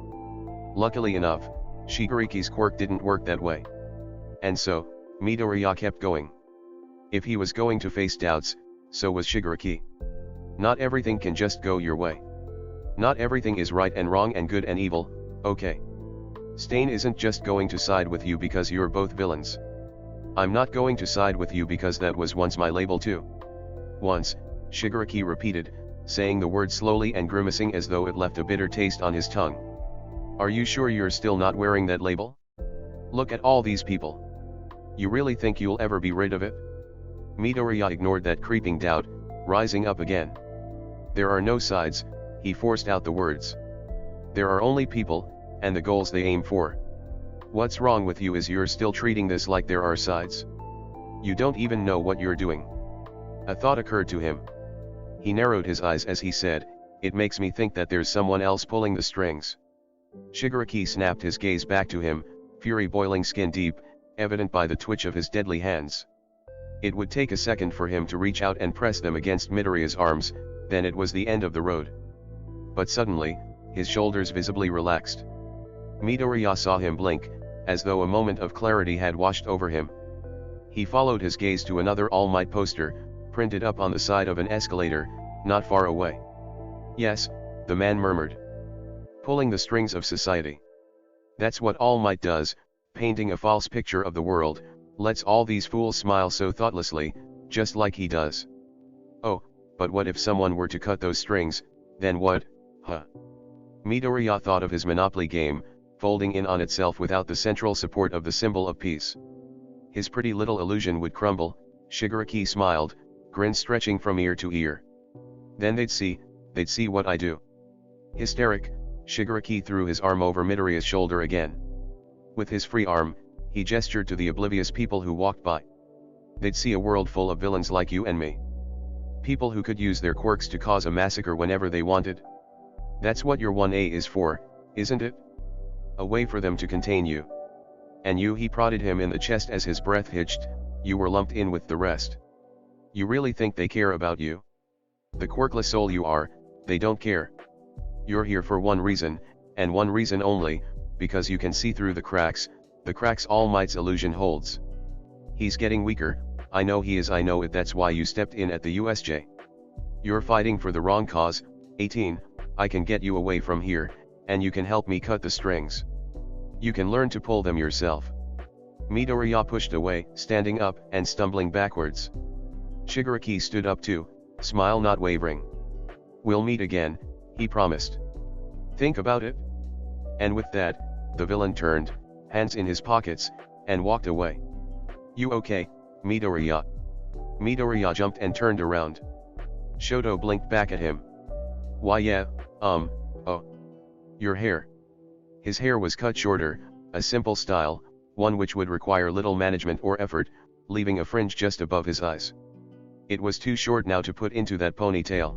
Luckily enough, Shigaraki's quirk didn't work that way. And so, Midoriya kept going. If he was going to face doubts, so was Shigaraki. Not everything can just go your way. Not everything is right and wrong and good and evil, okay. Stain isn't just going to side with you because you're both villains. I'm not going to side with you because that was once my label too. Once, Shigaraki repeated, saying the word slowly and grimacing as though it left a bitter taste on his tongue. Are you sure you're still not wearing that label? Look at all these people. You really think you'll ever be rid of it? Midoriya ignored that creeping doubt, rising up again. There are no sides, he forced out the words. There are only people, and the goals they aim for. What's wrong with you is you're still treating this like there are sides. You don't even know what you're doing. A thought occurred to him. He narrowed his eyes as he said, it makes me think that there's someone else pulling the strings. Shigaraki snapped his gaze back to him, fury boiling skin deep, evident by the twitch of his deadly hands. It would take a second for him to reach out and press them against Midoriya's arms, then it was the end of the road. But suddenly, his shoulders visibly relaxed. Midoriya saw him blink, as though a moment of clarity had washed over him. He followed his gaze to another All Might poster, printed up on the side of an escalator, not far away. Yes, the man murmured. Pulling the strings of society. That's what All Might does, painting a false picture of the world, lets all these fools smile so thoughtlessly, just like he does. Oh, but what if someone were to cut those strings, then what, huh? Midoriya thought of his Monopoly game, folding in on itself without the central support of the symbol of peace. His pretty little illusion would crumble, Shigaraki smiled, grin stretching from ear to ear. Then they'd see what I do. Hysteric, Shigaraki threw his arm over Midoriya's shoulder again. With his free arm, he gestured to the oblivious people who walked by. They'd see a world full of villains like you and me. People who could use their quirks to cause a massacre whenever they wanted. That's what your 1A is for, isn't it? A way for them to contain you. And you, he prodded him in the chest as his breath hitched, you were lumped in with the rest. You really think they care about you? The quirkless soul you are, they don't care. You're here for one reason, and one reason only, because you can see through the cracks All Might's illusion holds. He's getting weaker, I know he is, I know it, that's why you stepped in at the USJ. You're fighting for the wrong cause. 18, I can get you away from here, and you can help me cut the strings. You can learn to pull them yourself. Midoriya pushed away, standing up and stumbling backwards. Shigaraki stood up too, smile not wavering. We'll meet again, he promised. Think about it. And with that, the villain turned, hands in his pockets, and walked away. You okay, Midoriya? Midoriya jumped and turned around. Shoto blinked back at him. Why yeah, oh. Your hair. His hair was cut shorter, a simple style, one which would require little management or effort, leaving a fringe just above his eyes. It was too short now to put into that ponytail.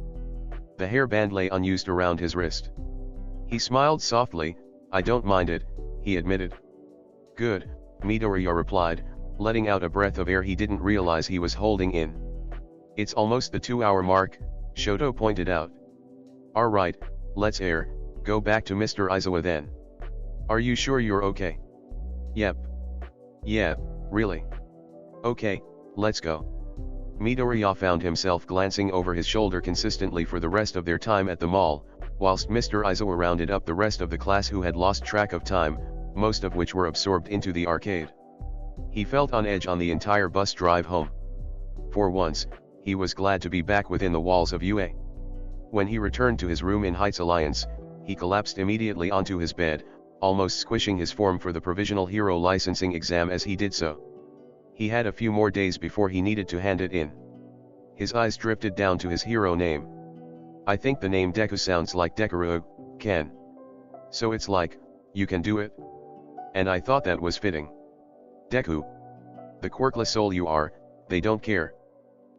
The hairband lay unused around his wrist. He smiled softly, I don't mind it, he admitted. Good, Midoriya replied, letting out a breath of air he didn't realize he was holding in. It's almost the 2-hour mark, Shoto pointed out. Alright, let's go back to Mr. Aizawa then. Are you sure you're okay? Yep. Yeah, really. Okay, let's go. Midoriya found himself glancing over his shoulder consistently for the rest of their time at the mall, whilst Mr. Aizawa rounded up the rest of the class who had lost track of time, most of which were absorbed into the arcade. He felt on edge on the entire bus drive home. For once, he was glad to be back within the walls of UA. When he returned to his room in Heights Alliance, he collapsed immediately onto his bed, almost squishing his form for the provisional hero licensing exam as he did so. He had a few more days before he needed to hand it in. His eyes drifted down to his hero name. I think the name Deku sounds like Dekuru, can. So it's like, you can do it? And I thought that was fitting. Deku. The quirkless soul you are, they don't care.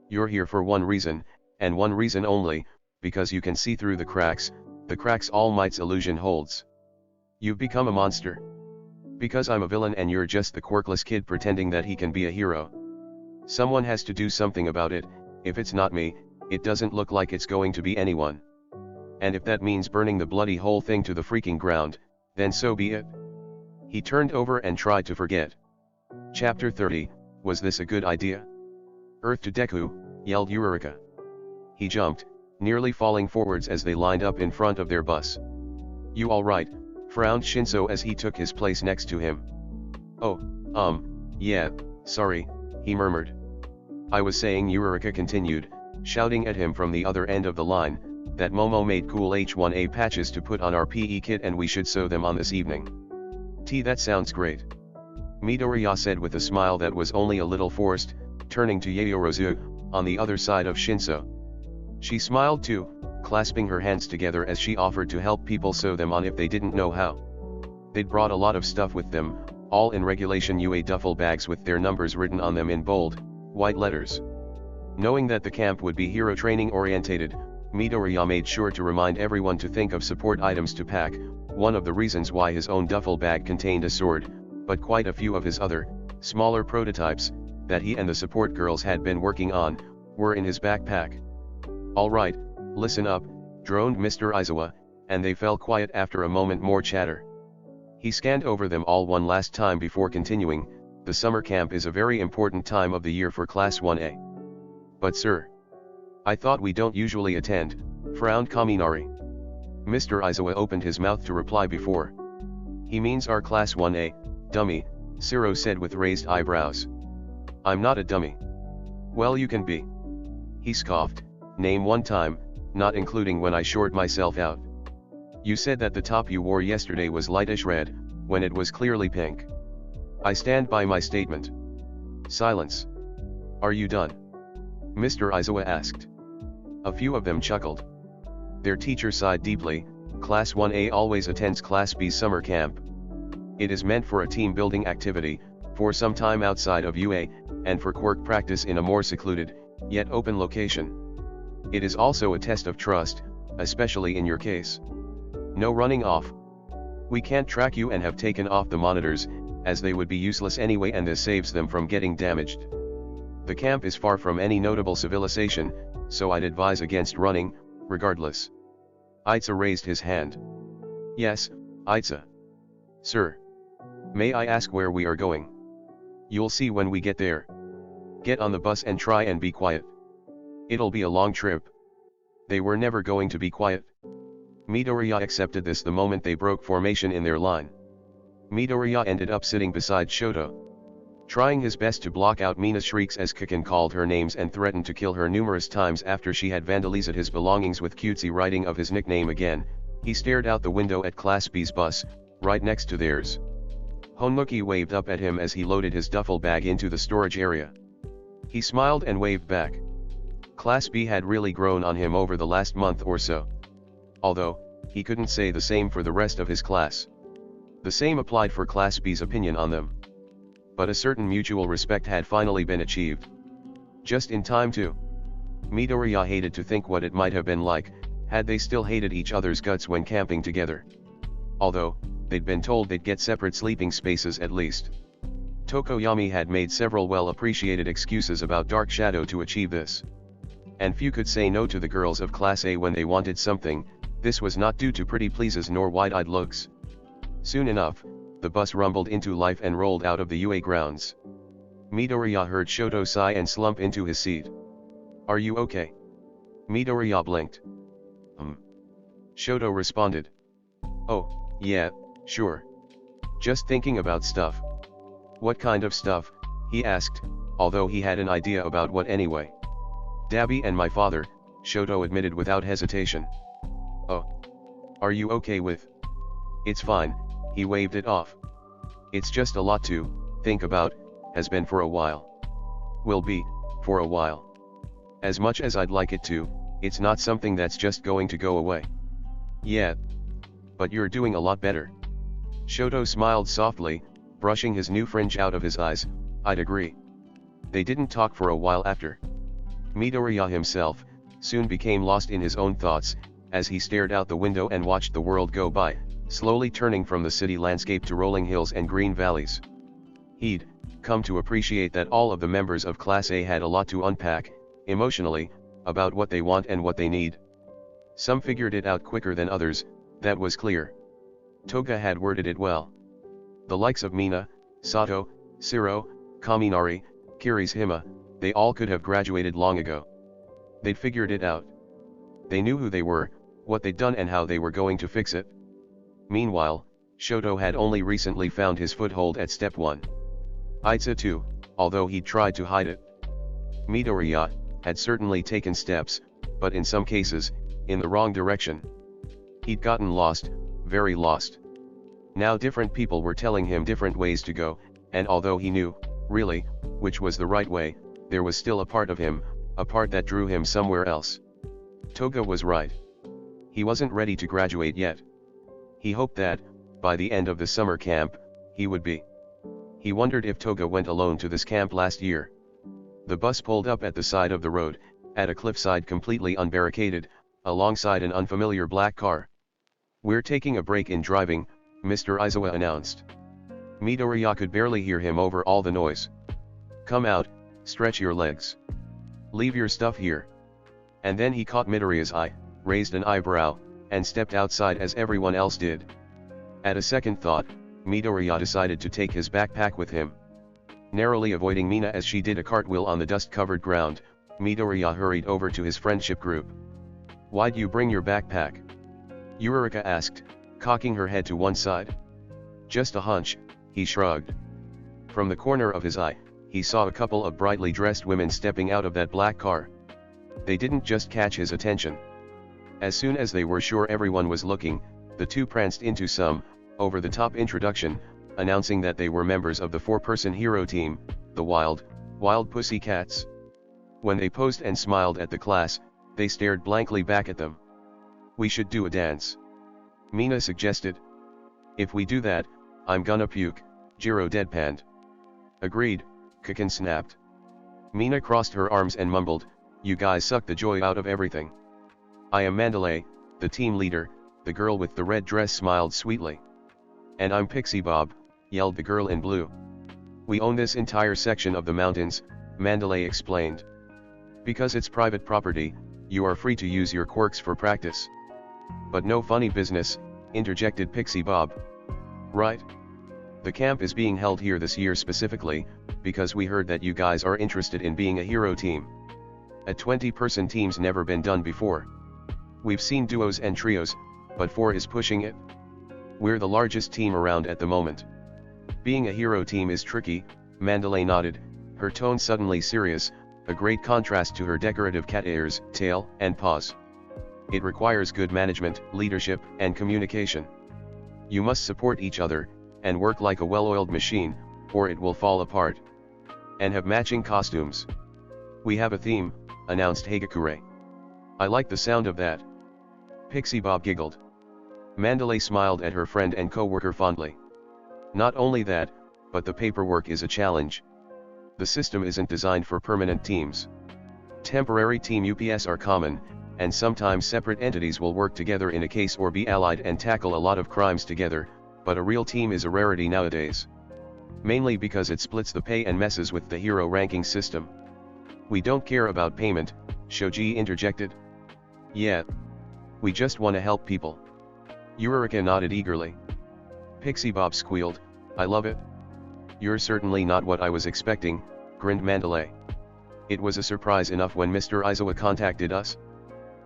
You're here for one reason, and one reason only, because you can see through the cracks All Might's illusion holds. You've become a monster. Because I'm a villain and you're just the quirkless kid pretending that he can be a hero. Someone has to do something about it, if it's not me, it doesn't look like it's going to be anyone. And if that means burning the bloody whole thing to the freaking ground, then so be it. He turned over and tried to forget. Chapter 30, was this a good idea? Earth to Deku, yelled Eureka. He jumped, nearly falling forwards as they lined up in front of their bus. You alright? Frowned Shinso as he took his place next to him. Oh, yeah, sorry, he murmured. I was saying, Eureka continued, shouting at him from the other end of the line, that Momo made cool H1A patches to put on our PE kit and we should sew them on this evening. That sounds great. Midoriya said with a smile that was only a little forced, turning to Yayorozu, on the other side of Shinso. She smiled too, clasping her hands together as she offered to help people sew them on if they didn't know how. They'd brought a lot of stuff with them, all in regulation UA duffel bags with their numbers written on them in bold, white letters. Knowing that the camp would be hero training orientated, Midoriya made sure to remind everyone to think of support items to pack. One of the reasons why his own duffel bag contained a sword, but quite a few of his other, smaller prototypes, that he and the support girls had been working on, were in his backpack. Alright, listen up, droned Mr. Aizawa, and they fell quiet after a moment more chatter. He scanned over them all one last time before continuing, the summer camp is a very important time of the year for Class 1A. But sir, I thought we don't usually attend, frowned Kaminari. Mr. Aizawa opened his mouth to reply before. He means our Class 1A, dummy, Siro said with raised eyebrows. I'm not a dummy. Well, you can be. He scoffed, name one time, not including when I short myself out. You said that the top you wore yesterday was lightish red, when it was clearly pink. I stand by my statement. Silence. Are you done? Mr. Aizawa asked. A few of them chuckled. Their teacher sighed deeply. Class 1A always attends Class B's summer camp. It is meant for a team-building activity, for some time outside of UA, and for quirk practice in a more secluded, yet open location. It is also a test of trust, especially in your case. No running off. We can't track you and have taken off the monitors, as they would be useless anyway and this saves them from getting damaged. The camp is far from any notable civilization, so I'd advise against running, regardless. Itza raised his hand. Yes, Itza. Sir. May I ask where we are going? You'll see when we get there. Get on the bus and try and be quiet. It'll be a long trip. They were never going to be quiet. Midoriya accepted this the moment they broke formation in their line. Midoriya ended up sitting beside Shoto, trying his best to block out Mina's shrieks as Kaken called her names and threatened to kill her numerous times after she had vandalized his belongings with cutesy writing of his nickname again. He stared out the window at Class B's bus, right next to theirs. Honmuki waved up at him as he loaded his duffel bag into the storage area. He smiled and waved back. Class B had really grown on him over the last month or so. Although, he couldn't say the same for the rest of his class. The same applied for Class B's opinion on them. But a certain mutual respect had finally been achieved. Just in time too. Midoriya hated to think what it might have been like, had they still hated each other's guts when camping together. Although, they'd been told they'd get separate sleeping spaces at least. Tokoyami had made several well-appreciated excuses about Dark Shadow to achieve this. And few could say no to the girls of Class A when they wanted something. This was not due to pretty pleases nor wide-eyed looks. Soon enough, the bus rumbled into life and rolled out of the UA grounds. Midoriya heard Shoto sigh and slump into his seat. Are you okay? Midoriya blinked. Shoto responded. Oh, yeah, sure. Just thinking about stuff. What kind of stuff? He asked, although he had an idea about what anyway. Dabi and my father, Shoto admitted without hesitation. Oh. Are you okay with? It's fine, he waved it off. It's just a lot to think about, has been for a while. Will be, for a while. As much as I'd like it to, it's not something that's just going to go away. Yeah. But you're doing a lot better. Shoto smiled softly, brushing his new fringe out of his eyes. I'd agree. They didn't talk for a while after. Midoriya himself soon became lost in his own thoughts, as he stared out the window and watched the world go by, slowly turning from the city landscape to rolling hills and green valleys. He'd come to appreciate that all of the members of Class A had a lot to unpack, emotionally, about what they want and what they need. Some figured it out quicker than others, that was clear. Toga had worded it well. The likes of Mina, Sato, Shiro, Kaminari, Kirishima, they all could have graduated long ago. They'd figured it out. They knew who they were, what they'd done and how they were going to fix it. Meanwhile, Shoto had only recently found his foothold at step 1. Itza too, although he'd tried to hide it. Midoriya had certainly taken steps, but in some cases, in the wrong direction. He'd gotten lost, very lost. Now different people were telling him different ways to go, and although he knew, really, which was the right way, there was still a part of him, a part that drew him somewhere else. Toga was right. He wasn't ready to graduate yet. He hoped that, by the end of the summer camp, he would be. He wondered if Toga went alone to this camp last year. The bus pulled up at the side of the road, at a cliffside completely unbarricaded, alongside an unfamiliar black car. We're taking a break in driving, Mr. Izawa announced. Midoriya could barely hear him over all the noise. Come out, stretch your legs. Leave your stuff here. And then he caught Midoriya's eye, raised an eyebrow, and stepped outside as everyone else did. At a second thought, Midoriya decided to take his backpack with him. Narrowly avoiding Mina as she did a cartwheel on the dust-covered ground, Midoriya hurried over to his friendship group. Why'd you bring your backpack? Yurika asked, cocking her head to one side. Just a hunch, he shrugged. From the corner of his eye, he saw a couple of brightly dressed women stepping out of that black car. They didn't just catch his attention. As soon as they were sure everyone was looking, the two pranced into some over-the-top introduction, announcing that they were members of the 4-person hero team, the Wild Pussycats. When they posed and smiled at the class, they stared blankly back at them. We should do a dance. Mina suggested. If we do that, I'm gonna puke, Jiro deadpanned. Agreed, Kaken snapped. Mina crossed her arms and mumbled, you guys suck the joy out of everything. I am Mandalay, the team leader, The girl with the red dress smiled sweetly. And I'm Pixie Bob, yelled the girl in blue. We own this entire section of the mountains, Mandalay explained. Because it's private property, you are free to use your quirks for practice. But no funny business, interjected Pixie Bob. Right? The camp is being held here this year specifically, because we heard that you guys are interested in being a hero team. A 20-person team's never been done before. We've seen duos and trios, but 4 is pushing it. We're the largest team around at the moment. Being a hero team is tricky, Mandalay nodded, her tone suddenly serious, a great contrast to her decorative cat ears, tail, and paws. It requires good management, leadership, and communication. You must support each other, and work like a well-oiled machine, or it will fall apart. And have matching costumes. We have a theme, announced Hagakure. I like the sound of that. Pixie Bob giggled. Mandalay smiled at her friend and co-worker fondly. Not only that, but the paperwork is a challenge. The system isn't designed for permanent teams. Temporary team UPS are common, and sometimes separate entities will work together in a case or be allied and tackle a lot of crimes together, but a real team is a rarity nowadays. Mainly because it splits the pay and messes with the hero ranking system. We don't care about payment, Shoji interjected. Yeah. We just want to help people. Eureka nodded eagerly. Pixie Bob squealed, I love it. You're certainly not what I was expecting, grinned Mandalay. It was a surprise enough when Mr. Aizawa contacted us.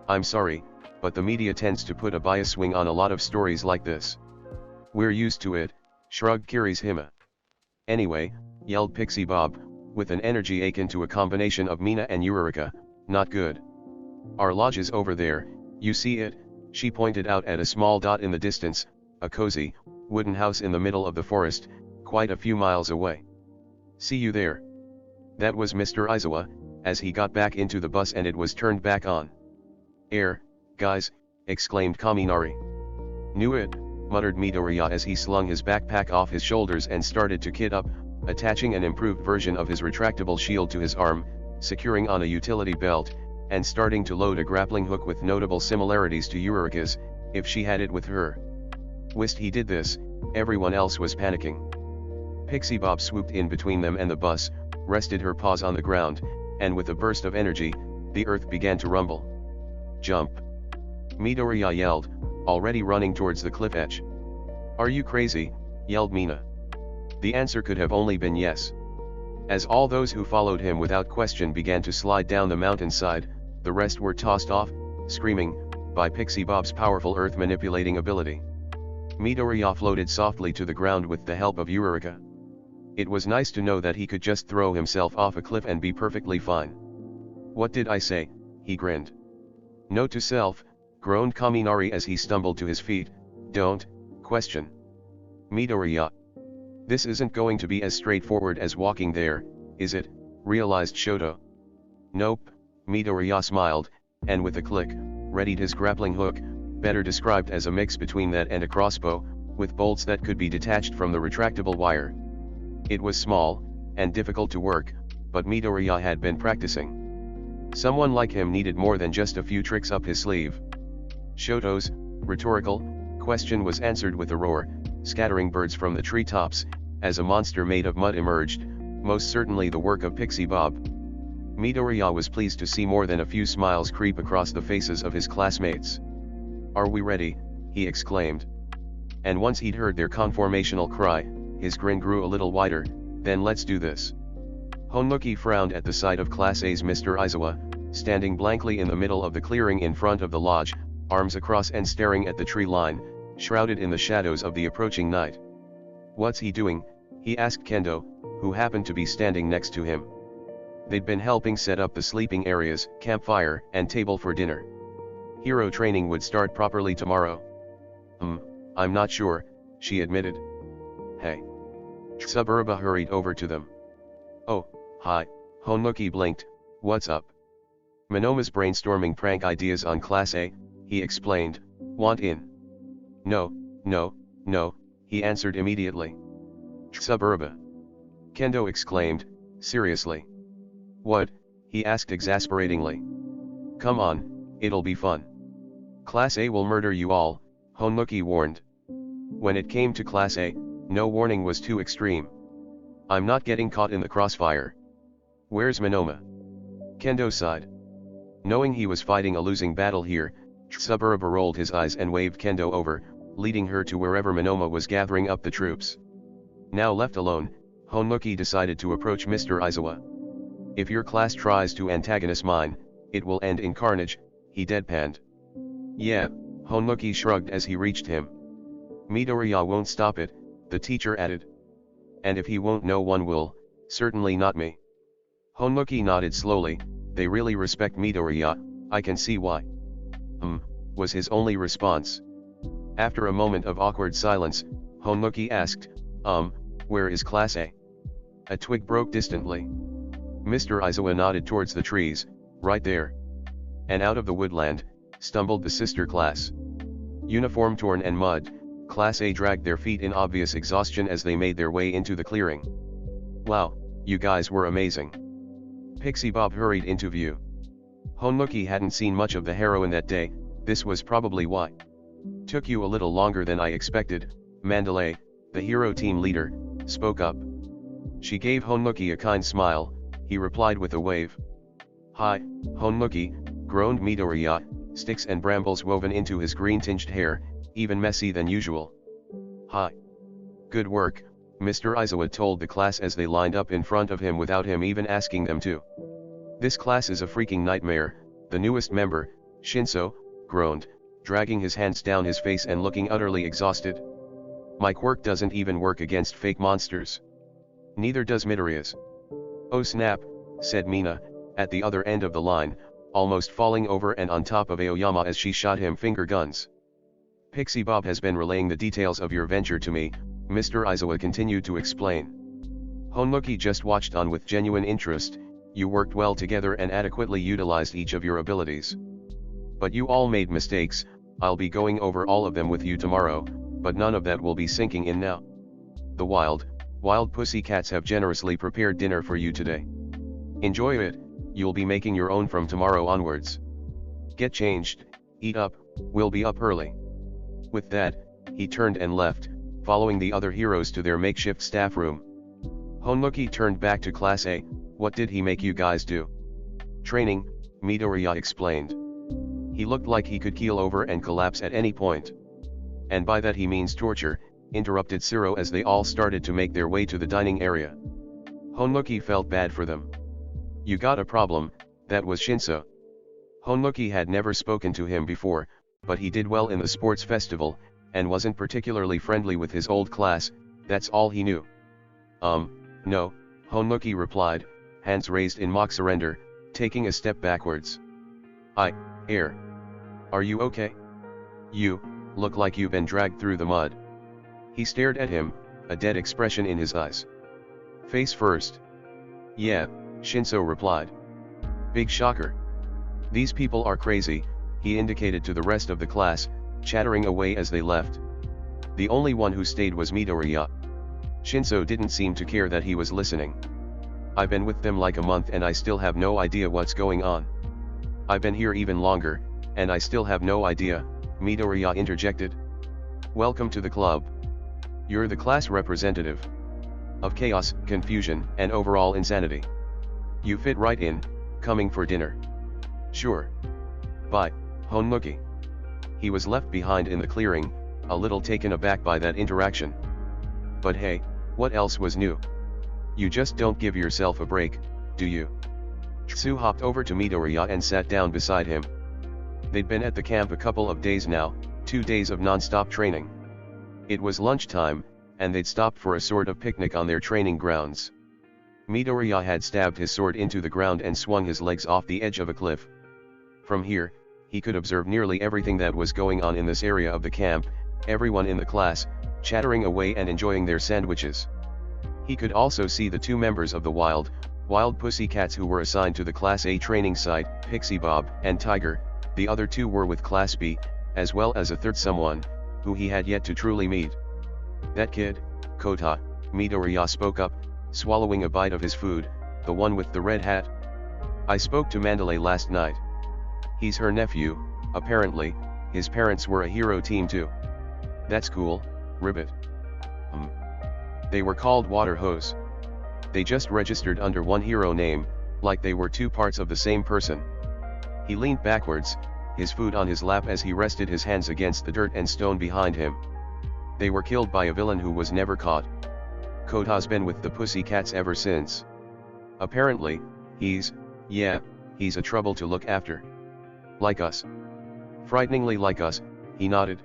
I'm sorry, but the media tends to put a bias swing on a lot of stories like this. We're used to it, shrugged Kirishima. Anyway, yelled Pixie Bob, with an energy akin to a combination of Mina and Eureka, not good. Our lodge is over there, you see it, she pointed out at a small dot in the distance, a cozy, wooden house in the middle of the forest, quite a few miles away. See you there. That was Mr. Aizawa, as he got back into the bus and it was turned back on. Guys, exclaimed Kaminari. Knew it, muttered Midoriya as he slung his backpack off his shoulders and started to kit up, attaching an improved version of his retractable shield to his arm, securing on a utility belt, and starting to load a grappling hook with notable similarities to Eureka's, if she had it with her. Whilst he did this, everyone else was panicking. Pixie Bob swooped in between them and the bus, rested her paws on the ground, and with a burst of energy, the earth began to rumble. Jump! Midoriya yelled, already running towards the cliff edge. Are you crazy? Yelled Mina. The answer could have only been yes. As all those who followed him without question began to slide down the mountainside, the rest were tossed off, screaming, by Pixie Bob's powerful earth manipulating ability. Midoriya floated softly to the ground with the help of Eureka. It was nice to know that he could just throw himself off a cliff and be perfectly fine. What did I say? He grinned. Note to self, groaned Kaminari as he stumbled to his feet, don't question Midoriya. This isn't going to be as straightforward as walking there, is it? Realized Shoto. Nope, Midoriya smiled, and with a click, readied his grappling hook, better described as a mix between that and a crossbow, with bolts that could be detached from the retractable wire. It was small, and difficult to work, but Midoriya had been practicing. Someone like him needed more than just a few tricks up his sleeve. Shoto's rhetorical question was answered with a roar, scattering birds from the treetops, as a monster made of mud emerged, most certainly the work of Pixie Bob. Midoriya was pleased to see more than a few smiles creep across the faces of his classmates. Are we ready? He exclaimed. And once he'd heard their conformational cry, his grin grew a little wider. Then let's do this. Honuki frowned at the sight of Class A's Mr. Aizawa, standing blankly in the middle of the clearing in front of the lodge, arms across and staring at the tree line, shrouded in the shadows of the approaching night. What's he doing? He asked Kendo, who happened to be standing next to him. They'd been helping set up the sleeping areas, campfire, and table for dinner. Hero training would start properly tomorrow. I'm not sure, she admitted. Hey. Tsuburaba hurried over to them. Oh, hi, Honuki blinked, what's up? Monoma's brainstorming prank ideas on Class A, he explained, want in? No, he answered immediately. Tsuburaba. Kendo exclaimed, seriously? What? He asked exasperatingly. Come on, it'll be fun. Class A will murder you all, Honmuki warned. When it came to Class A, no warning was too extreme. I'm not getting caught in the crossfire. Where's Monoma? Kendo sighed. Knowing he was fighting a losing battle here, Tsuburaba rolled his eyes and waved Kendo over, leading her to wherever Monoma was gathering up the troops. Now left alone, Honmuki decided to approach Mr. Aizawa. If your class tries to antagonize mine, it will end in carnage, he deadpanned. Yeah, Honmuki shrugged as he reached him. Midoriya won't stop it, the teacher added. And if he won't, no one will, certainly not me. Honmuki nodded slowly. They really respect Midoriya, I can see why. Was his only response. After a moment of awkward silence, Honmuki asked, where is Class A? A twig broke distantly. Mr. Aizawa nodded towards the trees, right there. And out of the woodland, stumbled the sister class. Uniform torn and mud, Class A dragged their feet in obvious exhaustion as they made their way into the clearing. Wow, you guys were amazing. Pixie Bob hurried into view. Honmuki hadn't seen much of the heroine that day, this was probably why. Took you a little longer than I expected, Mandalay, the hero team leader, spoke up. She gave Honmuki a kind smile, he replied with a wave. Hi, Honmuki, groaned Midoriya, sticks and brambles woven into his green-tinged hair, even messy than usual. Hi. Good work, Mr. Aizawa told the class as they lined up in front of him without him even asking them to. This class is a freaking nightmare, the newest member, Shinso, groaned, dragging his hands down his face and looking utterly exhausted. My quirk doesn't even work against fake monsters. Neither does Midoriya's. Oh snap, said Mina, at the other end of the line, almost falling over and on top of Aoyama as she shot him finger guns. Pixie Bob has been relaying the details of your venture to me, Mr. Aizawa continued to explain. Honmuki just watched on with genuine interest. You worked well together and adequately utilized each of your abilities. But you all made mistakes, I'll be going over all of them with you tomorrow, but none of that will be sinking in now. The wild pussycats have generously prepared dinner for you today. Enjoy it, you'll be making your own from tomorrow onwards. Get changed, eat up, we'll be up early. With that, he turned and left, following the other heroes to their makeshift staff room. Honmuki turned back to Class A, what did he make you guys do? Training, Midoriya explained. He looked like he could keel over and collapse at any point. And by that he means torture, interrupted Siro as they all started to make their way to the dining area. Honmuki felt bad for them. You got a problem, that was Shinso. Honmuki had never spoken to him before, but he did well in the sports festival, and wasn't particularly friendly with his old class, that's all he knew. No, Honmuki replied, hands raised in mock surrender, taking a step backwards. Are you okay? You look like you've been dragged through the mud. He stared at him, a dead expression in his eyes. Face first. Yeah, Shinso replied. Big shocker. These people are crazy, he indicated to the rest of the class, chattering away as they left. The only one who stayed was Midoriya. Shinso didn't seem to care that he was listening. I've been with them like a month and I still have no idea what's going on. I've been here even longer, and I still have no idea, Midoriya interjected. Welcome to the club. You're the class representative. Of chaos, confusion, and overall insanity. You fit right in, coming for dinner. Sure. Bye, Honmuki. He was left behind in the clearing, a little taken aback by that interaction. But hey, what else was new? You just don't give yourself a break, do you? Tsu hopped over to Midoriya and sat down beside him. They'd been at the camp a couple of days now, 2 days of non-stop training. It was lunchtime, and they'd stopped for a sort of picnic on their training grounds. Midoriya had stabbed his sword into the ground and swung his legs off the edge of a cliff. From here, he could observe nearly everything that was going on in this area of the camp, everyone in the class, chattering away and enjoying their sandwiches. He could also see the 2 members of the wild pussycats who were assigned to the Class A training site, Pixie Bob and Tiger. The other 2 were with Class B, as well as a third someone, who he had yet to truly meet. That kid, Kota, Midoriya spoke up, swallowing a bite of his food, the one with the red hat. I spoke to Mandalay last night. He's her nephew, apparently, his parents were a hero team too. That's cool, Ribbit. They were called water hose. They just registered under one hero name, like they were two parts of the same person. He leaned backwards, his foot on his lap as he rested his hands against the dirt and stone behind him. They were killed by a villain who was never caught. Kota's been with the Pussycats ever since. Apparently, he's a trouble to look after. Like us. Frighteningly like us, he nodded.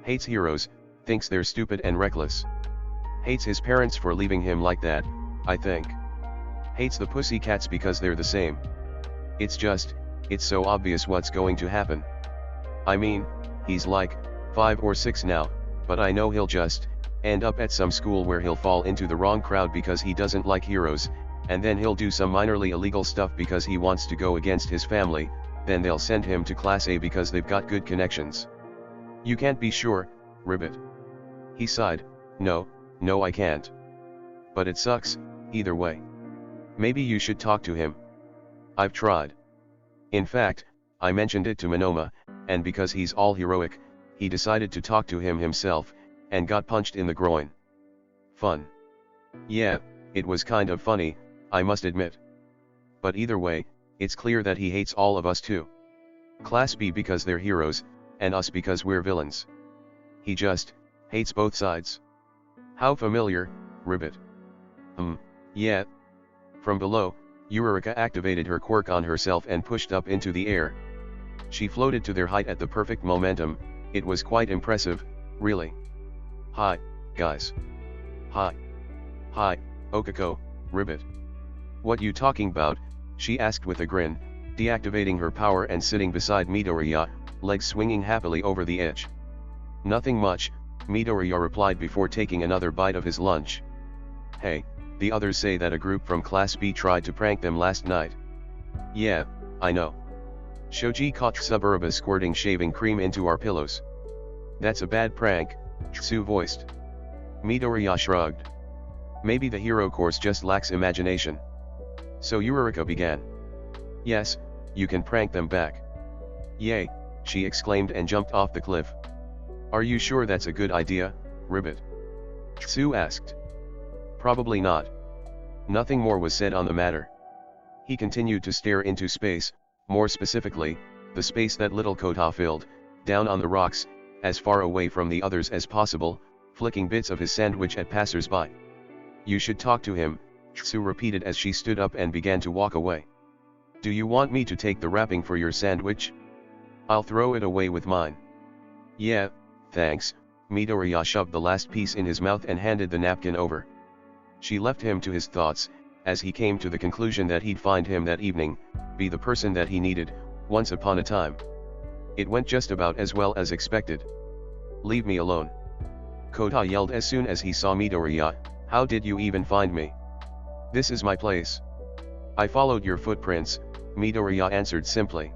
Hates heroes, thinks they're stupid and reckless. Hates his parents for leaving him like that, I think. Hates the Pussycats because they're the same. It's so obvious what's going to happen. I mean, he's like 5 or 6 now, but I know he'll just end up at some school where he'll fall into the wrong crowd because he doesn't like heroes, and then he'll do some minorly illegal stuff because he wants to go against his family, then they'll send him to Class A because they've got good connections. You can't be sure, Ribbit. He sighed. No, I can't. But it sucks, either way. Maybe you should talk to him. I've tried. In fact, I mentioned it to Monoma, and because he's all heroic, he decided to talk to him himself, and got punched in the groin. Fun. Yeah, it was kind of funny, I must admit. But either way, it's clear that he hates all of us too. Class B because they're heroes, and us because we're villains. He just hates both sides. How familiar, Ribbit? Yeah. From below, Eureka activated her quirk on herself and pushed up into the air. She floated to their height at the perfect momentum. It was quite impressive, really. Hi, guys. Hi, Okako, Ribbit. What you talking about? She asked with a grin, deactivating her power and sitting beside Midoriya, legs swinging happily over the edge. Nothing much, Midoriya replied before taking another bite of his lunch. Hey, the others say that a group from Class B tried to prank them last night. Yeah, I know. Shoji caught Suburba squirting shaving cream into our pillows. That's a bad prank, Tsu voiced. Midoriya shrugged. Maybe the hero course just lacks imagination. So Eureka began. Yes, you can prank them back. Yay, she exclaimed and jumped off the cliff. Are you sure that's a good idea, Ribbit? Tsu asked. Probably not. Nothing more was said on the matter. He continued to stare into space, more specifically, the space that little Kota filled, down on the rocks, as far away from the others as possible, flicking bits of his sandwich at passers-by. You should talk to him, Tsu repeated as she stood up and began to walk away. Do you want me to take the wrapping for your sandwich? I'll throw it away with mine. Yeah, thanks, Midoriya shoved the last piece in his mouth and handed the napkin over. She left him to his thoughts, as he came to the conclusion that he'd find him that evening, be the person that he needed, once upon a time. It went just about as well as expected. Leave me alone. Kota yelled as soon as he saw Midoriya, how did you even find me? This is my place. I followed your footprints, Midoriya answered simply.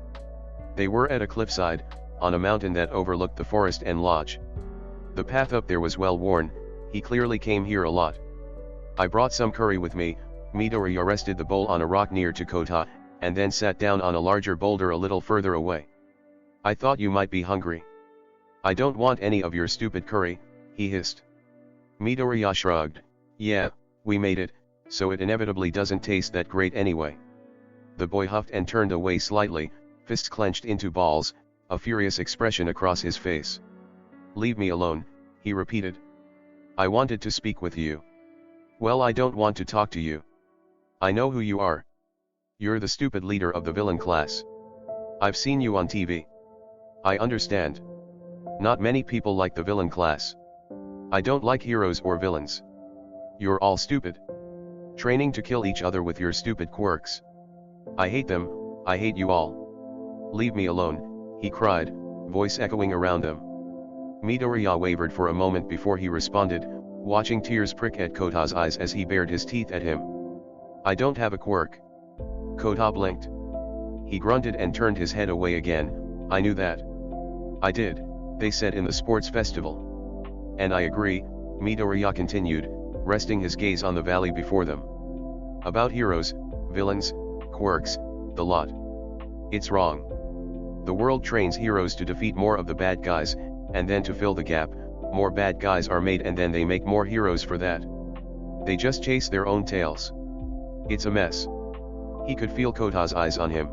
They were at a cliffside, on a mountain that overlooked the forest and lodge. The path up there was well worn, he clearly came here a lot. I brought some curry with me, Midoriya rested the bowl on a rock near to Kota, and then sat down on a larger boulder a little further away. I thought you might be hungry. I don't want any of your stupid curry, he hissed. Midoriya shrugged. Yeah, we made it, so it inevitably doesn't taste that great anyway. The boy huffed and turned away slightly, fists clenched into balls, a furious expression across his face. Leave me alone, he repeated. I wanted to speak with you. Well, I don't want to talk to you. I know who you are. You're the stupid leader of the villain class. I've seen you on TV. I understand. Not many people like the villain class. I don't like heroes or villains. You're all stupid. Training to kill each other with your stupid quirks. I hate them, I hate you all. Leave me alone, he cried, voice echoing around them. Midoriya wavered for a moment before he responded, watching tears prick at Kota's eyes as he bared his teeth at him. I don't have a quirk. Kota blinked. He grunted and turned his head away again. I knew that. I did, they said in the sports festival. And I agree, Midoriya continued, resting his gaze on the valley before them. About heroes, villains, quirks, the lot. It's wrong. The world trains heroes to defeat more of the bad guys, and then to fill the gap, more bad guys are made and then they make more heroes for that. They just chase their own tails. It's a mess. He could feel Kota's eyes on him.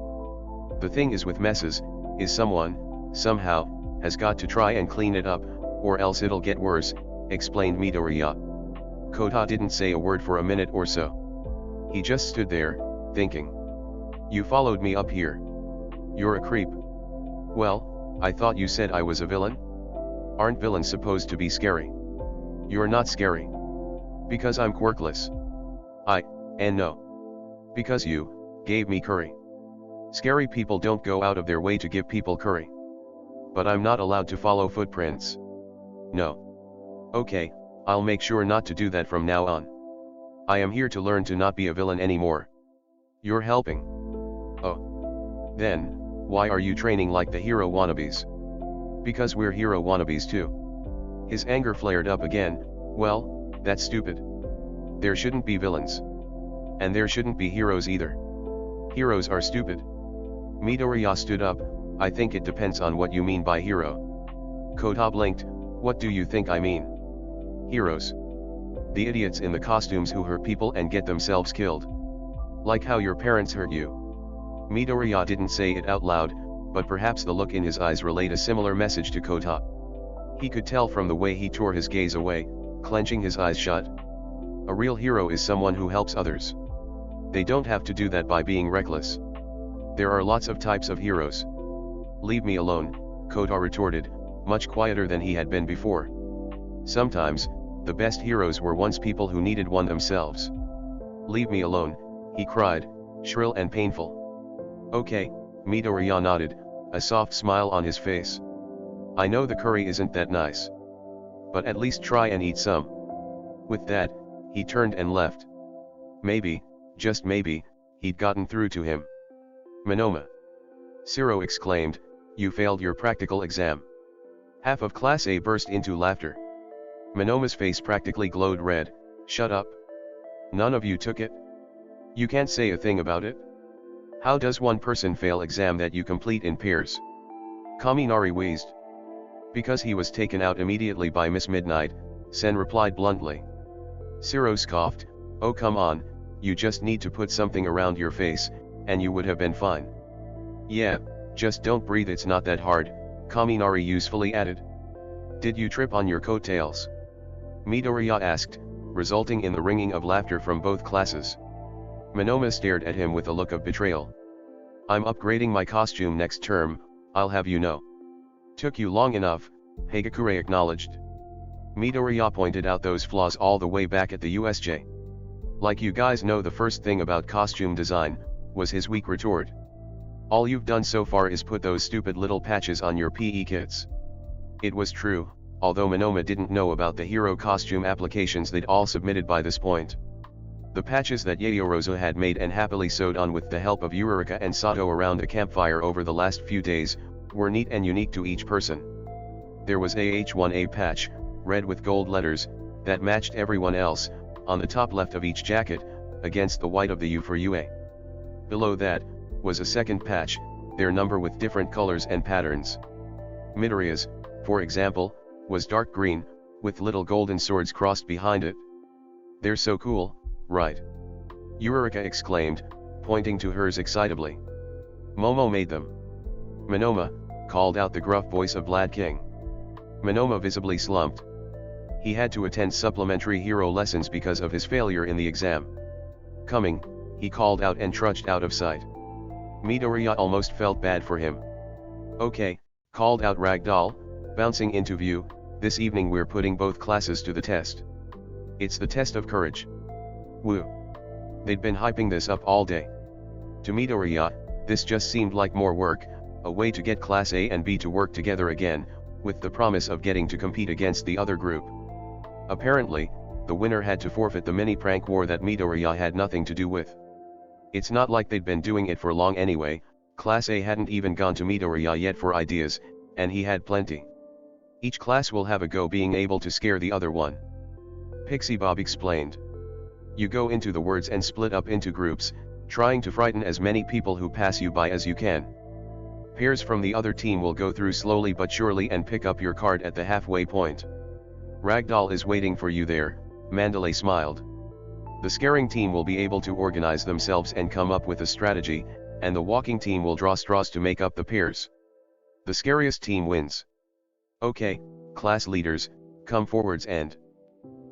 The thing is with messes, is someone, somehow, has got to try and clean it up, or else it'll get worse, explained Midoriya. Kota didn't say a word for a minute or so. He just stood there, thinking. You followed me up here. You're a creep. Well, I thought you said I was a villain? Aren't villains supposed to be scary? You're not scary. Because I'm quirkless. And no. Because you gave me curry. Scary people don't go out of their way to give people curry. But I'm not allowed to follow footprints. No. Okay, I'll make sure not to do that from now on. I am here to learn to not be a villain anymore. You're helping. Oh. Then, why are you training like the hero wannabes? Because we're hero wannabes too. His anger flared up again. Well, that's stupid. There shouldn't be villains. And there shouldn't be heroes either. Heroes are stupid. Midoriya stood up. I think it depends on what you mean by hero. Kota blinked. What do you think I mean? Heroes. The idiots in the costumes who hurt people and get themselves killed. Like how your parents hurt you. Midoriya didn't say it out loud, but perhaps the look in his eyes relayed a similar message to Kota. He could tell from the way he tore his gaze away, clenching his eyes shut. A real hero is someone who helps others. They don't have to do that by being reckless. There are lots of types of heroes. Leave me alone, Kota retorted, much quieter than he had been before. Sometimes, the best heroes were once people who needed one themselves. Leave me alone, he cried, shrill and painful. Okay, Midoriya nodded, a soft smile on his face. I know the curry isn't that nice. But at least try and eat some. With that, he turned and left. Maybe, just maybe, he'd gotten through to him. Monoma. Zero exclaimed, you failed your practical exam. Half of Class A burst into laughter. Monoma's face practically glowed red. Shut up. None of you took it? You can't say a thing about it? How does one person fail exam that you complete in pairs? Kaminari wheezed. Because he was taken out immediately by Miss Midnight, Sen replied bluntly. Zero scoffed, oh come on, you just need to put something around your face, and you would have been fine. Yeah, just don't breathe, it's not that hard, Kaminari usefully added. Did you trip on your coattails? Midoriya asked, resulting in the ringing of laughter from both classes. Monoma stared at him with a look of betrayal. I'm upgrading my costume next term, I'll have you know. Took you long enough, Hagakure acknowledged. Midoriya pointed out those flaws all the way back at the USJ. Like you guys know the first thing about costume design, was his weak retort. All you've done so far is put those stupid little patches on your PE kits. It was true, although Monoma didn't know about the hero costume applications they'd all submitted by this point. The patches that Yayorozu had made and happily sewed on with the help of Eureka and Sato around the campfire over the last few days, were neat and unique to each person. There was a H1A patch, red with gold letters, that matched everyone else, on the top left of each jacket, against the white of the U for UA. Below that, was a second patch, their number with different colors and patterns. Midoriya's, for example, was dark green, with little golden swords crossed behind it. They're so cool, right? Eureka exclaimed, pointing to hers excitably. Momo made them. Monoma, called out the gruff voice of Lad King. Monoma visibly slumped. He had to attend supplementary hero lessons because of his failure in the exam. Coming, he called out and trudged out of sight. Midoriya almost felt bad for him. Okay, called out Ragdoll, bouncing into view, this evening we're putting both classes to the test. It's the test of courage. Woo. They'd been hyping this up all day. To Midoriya, this just seemed like more work, a way to get Class A and B to work together again, with the promise of getting to compete against the other group. Apparently, the winner had to forfeit the mini prank war that Midoriya had nothing to do with. It's not like they'd been doing it for long anyway, Class A hadn't even gone to Midoriya yet for ideas, and he had plenty. Each class will have a go being able to scare the other one. Pixie Bob explained. You go into the words and split up into groups, trying to frighten as many people who pass you by as you can. Pairs from the other team will go through slowly but surely and pick up your card at the halfway point. Ragdoll is waiting for you there, Mandalay smiled. The scaring team will be able to organize themselves and come up with a strategy, and the walking team will draw straws to make up the pairs. The scariest team wins. Okay, class leaders, come forwards and...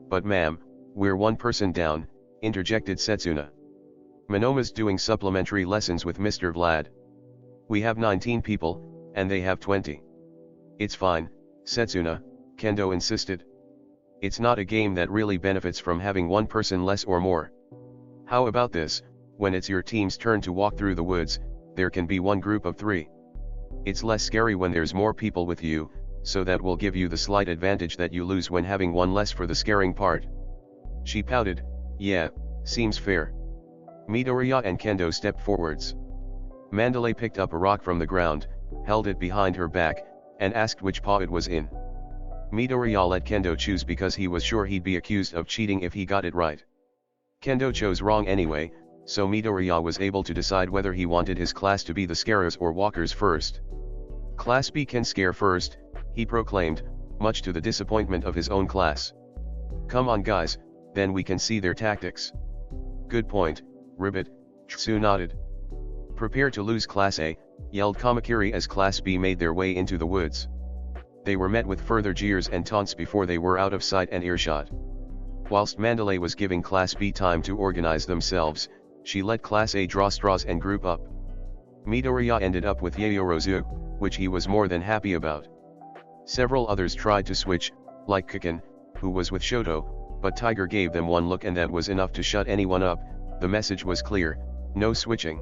But ma'am, we're one person down, interjected Setsuna. Monoma's doing supplementary lessons with Mr. Vlad. We have 19 people, and they have 20. It's fine, Setsuna, Kendo insisted. It's not a game that really benefits from having one person less or more. How about this, when it's your team's turn to walk through the woods, there can be one group of 3. It's less scary when there's more people with you, so that will give you the slight advantage that you lose when having one less for the scaring part. She pouted, yeah, seems fair. Midoriya and Kendo stepped forwards. Mandalay picked up a rock from the ground, held it behind her back, and asked which paw it was in. Midoriya let Kendo choose because he was sure he'd be accused of cheating if he got it right. Kendo chose wrong anyway, so Midoriya was able to decide whether he wanted his class to be the scarers or walkers first. Class B can scare first, he proclaimed, much to the disappointment of his own class. Come on guys, then we can see their tactics. Good point, Ribbit, Tsu nodded. Prepare to lose Class A, yelled Kamakiri as Class B made their way into the woods. They were met with further jeers and taunts before they were out of sight and earshot. Whilst Mandalay was giving Class B time to organize themselves, she let Class A draw straws and group up. Midoriya ended up with Yayorozu, which he was more than happy about. Several others tried to switch, like Kaken, who was with Shoto, but Tiger gave them one look and that was enough to shut anyone up. The message was clear, no switching.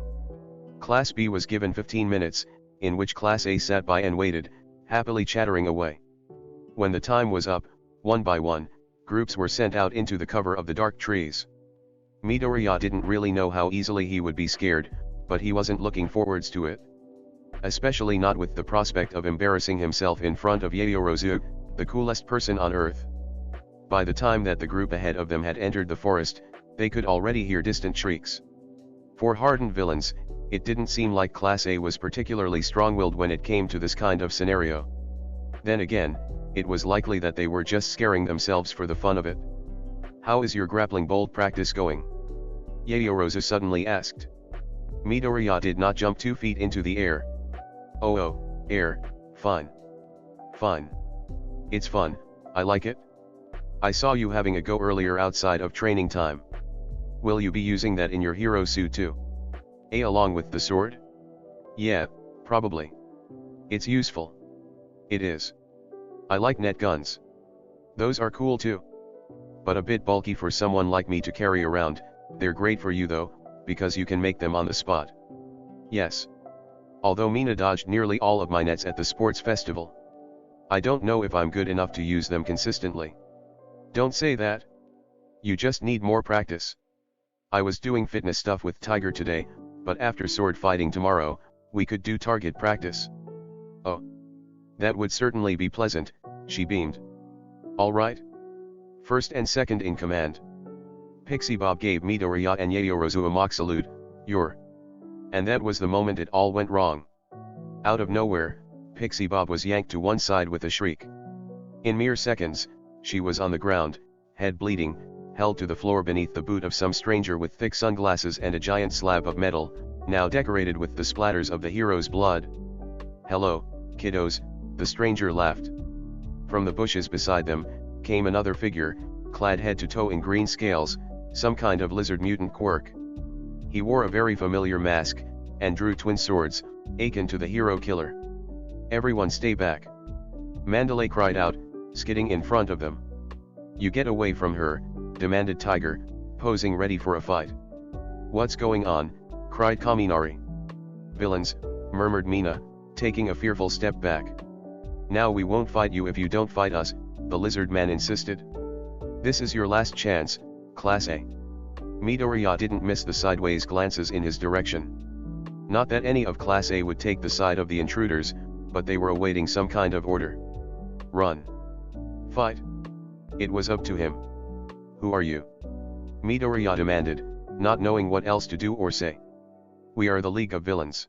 Class B was given 15 minutes, in which Class A sat by and waited, happily chattering away. When the time was up, one by one, groups were sent out into the cover of the dark trees. Midoriya didn't really know how easily he would be scared, but he wasn't looking forwards to it. Especially not with the prospect of embarrassing himself in front of Yayorozu, the coolest person on earth. By the time that the group ahead of them had entered the forest, they could already hear distant shrieks. For hardened villains, it didn't seem like Class A was particularly strong-willed when it came to this kind of scenario. Then again, it was likely that they were just scaring themselves for the fun of it. How is your grappling bolt practice going? Yayorozu suddenly asked. Midoriya did not jump 2 feet into the air. Oh, air, fine. Fine. It's fun, I like it. I saw you having a go earlier outside of training time. Will you be using that in your hero suit too? Along with the sword? Yeah, probably. It's useful. It is. I like net guns. Those are cool too. But a bit bulky for someone like me to carry around. They're great for you though, because you can make them on the spot. Yes. Although Mina dodged nearly all of my nets at the sports festival. I don't know if I'm good enough to use them consistently. Don't say that. You just need more practice. I was doing fitness stuff with Tiger today, but after sword fighting tomorrow, we could do target practice. Oh. That would certainly be pleasant, she beamed. All right. First and second in command. Pixie Bob gave Midoriya and Yayorozu a mock salute, "You're." And that was the moment it all went wrong. Out of nowhere, Pixie Bob was yanked to one side with a shriek. In mere seconds, she was on the ground, head bleeding, held to the floor beneath the boot of some stranger with thick sunglasses and a giant slab of metal, now decorated with the splatters of the hero's blood. "Hello, kiddos," the stranger laughed. From the bushes beside them, came another figure, clad head to toe in green scales, some kind of lizard mutant quirk. He wore a very familiar mask, and drew twin swords, akin to the hero killer. "Everyone stay back!" Mandalay cried out, skidding in front of them. "You get away from her," demanded Tiger, posing ready for a fight. "What's going on?" cried Kaminari. "Villains," murmured Mina, taking a fearful step back. "Now we won't fight you if you don't fight us," the lizard man insisted. "This is your last chance, Class A." Midoriya didn't miss the sideways glances in his direction. Not that any of Class A would take the side of the intruders, but they were awaiting some kind of order. Run. Fight. It was up to him. "Who are you?" Midoriya demanded, not knowing what else to do or say. "We are the League of Villains."